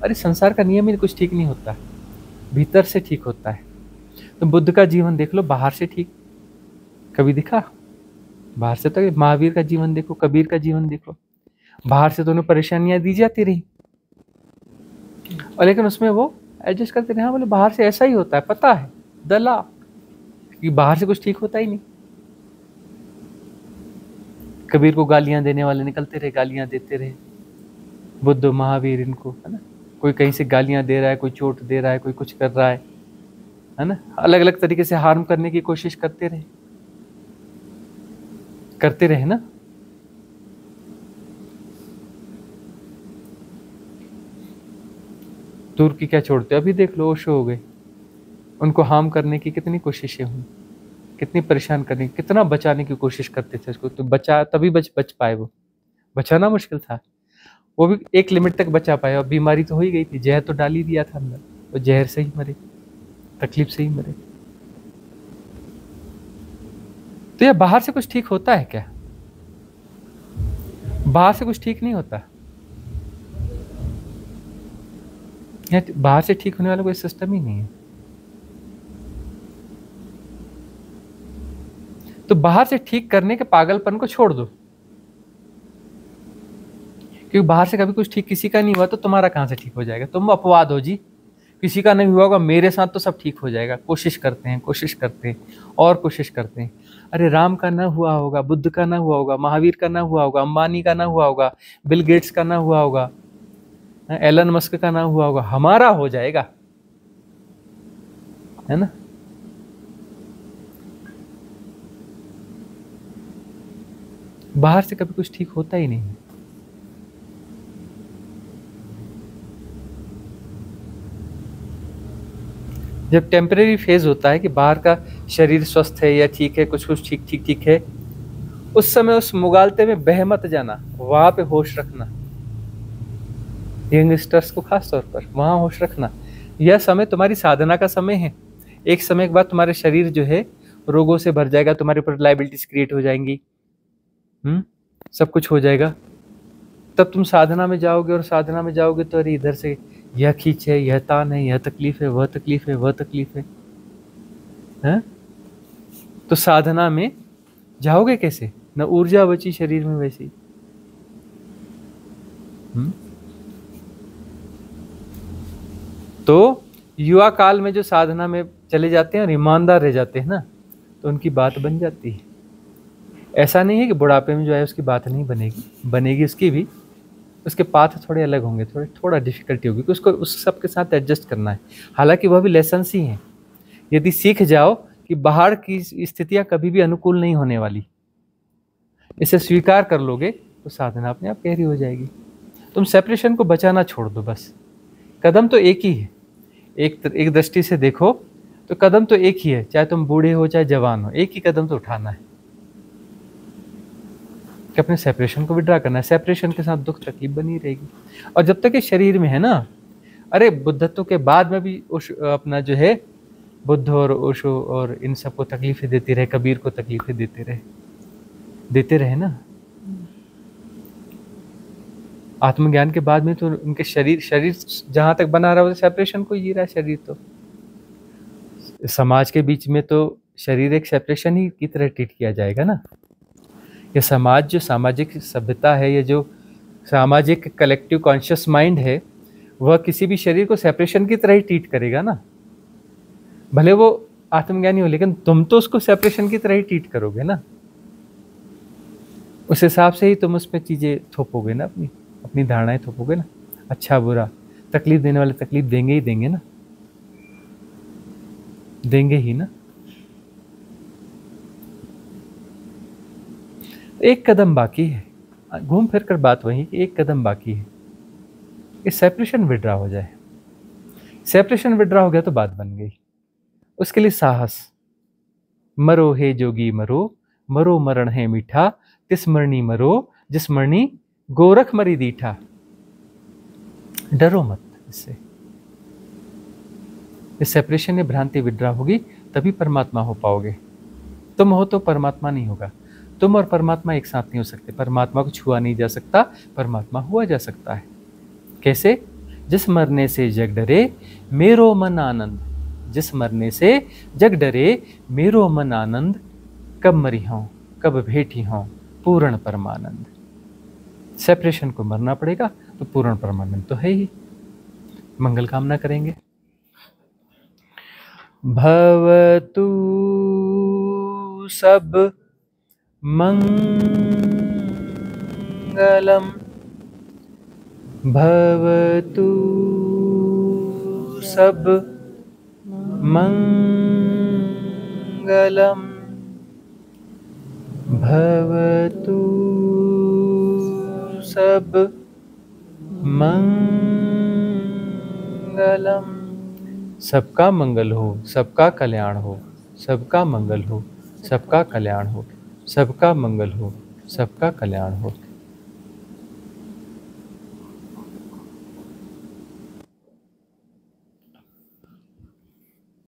अरे संसार का नियम ही कुछ ठीक नहीं होता, भीतर से ठीक होता है। तुम बुद्ध का जीवन देख लो, बाहर से ठीक कभी दिखा? बाहर से तो महावीर का जीवन देखो, कबीर का जीवन देखो, बाहर से तो उन्हें परेशानियां दी जाती रही, और लेकिन उसमें वो एडजस्ट करते रहे। हाँ बोले बाहर से ऐसा ही होता है, पता है दला कि बाहर से कुछ ठीक होता ही नहीं। कबीर को गालियां देने वाले निकलते रहे, गालियां देते रहे, बुद्ध महावीर इनको, है ना, कोई कहीं से गालियां दे रहा है, कोई चोट दे रहा है, कोई कुछ कर रहा है ना, अलग अलग तरीके से हार्म करने की कोशिश करते रहे ना। दूर की क्या छोड़ते, अभी देख लो ओशो हो गए, उनको हार्म करने की कितनी कोशिशें हुई, कितनी परेशान करने की, कितना बचाने की कोशिश करते थे उसको, तो बचा तभी बच पाए। वो बचाना मुश्किल था, वो भी एक लिमिट तक बचा पाए, और बीमारी तो हो ही गई थी, जहर तो डाल ही दिया था अंदर, वो जहर से ही मरे, तकलीफ से ही मरे। तो यह बाहर से कुछ ठीक होता है क्या? बाहर से कुछ ठीक नहीं होता। बाहर से ठीक होने वाला कोई सिस्टम ही नहीं है। तो बाहर से ठीक करने के पागलपन को छोड़ दो, क्योंकि बाहर से कभी कुछ ठीक किसी का नहीं हुआ तो तुम्हारा कहां से ठीक हो जाएगा? तुम अपवाद हो जी, किसी का नहीं हुआ होगा, मेरे साथ तो सब ठीक हो जाएगा। कोशिश करते हैं और कोशिश करते हैं। अरे राम का ना हुआ होगा, बुद्ध का ना हुआ होगा, महावीर का ना हुआ होगा, अंबानी का ना हुआ होगा, बिल गेट्स का ना हुआ होगा, एलन मस्क का ना हुआ होगा, हमारा हो जाएगा, है ना। बाहर से कभी कुछ ठीक होता ही नहीं। जब टेम्परेरी फेज होता है कि बाहर का शरीर स्वस्थ है या ठीक है, कुछ ठीक है, उस समय उस मुगालते में बह मत जाना, वहां पे होश रखना। यंगस्टर्स को खास तौर पर वहां होश रखना। यह समय तुम्हारी साधना का समय है। एक समय के बाद तुम्हारे शरीर जो है रोगों से भर जाएगा, तुम्हारे ऊपर लाइबिलिटीज क्रिएट हो जाएंगी, सब कुछ हो जाएगा। तब तुम साधना में जाओगे, और साधना में जाओगे तो अरे इधर से यह खींच है, यह तान है, यह तकलीफ है, वह तकलीफ है, वह तकलीफ है? तो साधना में जाओगे कैसे? न ऊर्जा बची शरीर में वैसी। तो युवा काल में जो साधना में चले जाते हैं और ईमानदार रह जाते हैं ना, तो उनकी बात बन जाती है। ऐसा नहीं है कि बुढ़ापे में जो है उसकी बात नहीं बनेगी उसकी भी, उसके पाथ थोड़े अलग होंगे, थोड़ा डिफिकल्टी होगी, उसको उस सब के साथ एडजस्ट करना है। हालांकि वह भी लेसन्स ही हैं। यदि सीख जाओ कि बाहर की स्थितियां कभी भी अनुकूल नहीं होने वाली, इसे स्वीकार कर लोगे तो साधना अपने आप गहरी हो जाएगी। तुम सेपरेशन को बचाना छोड़ दो बस। कदम तो एक ही है, एक दृष्टि से देखो तो कदम तो एक ही है, चाहे तुम बूढ़े हो चाहे जवान हो, एक ही कदम तो उठाना है कि अपने सेपरेशन को विड्रा करना है। सेपरेशन के साथ दुख तकलीफ बनी रहेगी। और जब तक ये शरीर में है ना, अरे बुद्धत्व के बाद में भी अपना जो है बुद्ध और ओशो और इन सबको तकलीफें देती रहे, कबीर को तकलीफें देते रहे ना। आत्मज्ञान के बाद में तो उनके शरीर जहां तक बना रहा है सेपरेशन को जी रहा है शरीर। तो समाज के बीच में तो शरीर एक सेपरेशन ही की तरह ट्रीट किया जाएगा ना। ये समाज जो सामाजिक सभ्यता है, ये जो सामाजिक कलेक्टिव कॉन्शियस माइंड है, वह किसी भी शरीर को सेपरेशन की तरह ही ट्रीट करेगा ना। भले वो आत्मज्ञानी हो, लेकिन तुम तो उसको सेपरेशन की तरह ही ट्रीट करोगे ना। उस हिसाब से ही तुम उसमें चीजें थोपोगे ना, अपनी धारणाएं थोपोगे ना। अच्छा बुरा, तकलीफ देने वाले तकलीफ देंगे ना, देंगे ही ना। एक कदम बाकी है, घूम फिर कर बात वही कि एक कदम बाकी है, ये सेपरेशन विड्रा हो जाए। सेपरेशन विड्रा हो गया तो बात बन गई। उसके लिए साहस। मरो हे जोगी मरो, मरो मरण है मीठा, तिस मरनी मरो जिस मरनी गोरख मरी दीठा। डरो मत इससे। इस सेपरेशन में भ्रांति विड्रा होगी तभी परमात्मा हो पाओगे। तुम हो तो परमात्मा नहीं होगा। तुम और परमात्मा एक साथ नहीं हो सकते। परमात्मा को छुआ नहीं जा सकता, परमात्मा हुआ जा सकता है। कैसे? जिस मरने से जग डरे मेरो मन आनंद, जिस मरने से जग डरे मेरो मन आनंद, कब मरी हों कब भेटी हों पूर्ण परमानंद। सेपरेशन को मरना पड़ेगा तो पूर्ण परमानंद तो है ही। मंगल कामना करेंगे। भवतु सब मंगलम, भवतु सब मंगलम, भवतु सब मंगलम। सबका मंगल हो, सबका कल्याण हो, सबका मंगल हो, सबका कल्याण हो, सबका मंगल हो, सबका कल्याण हो।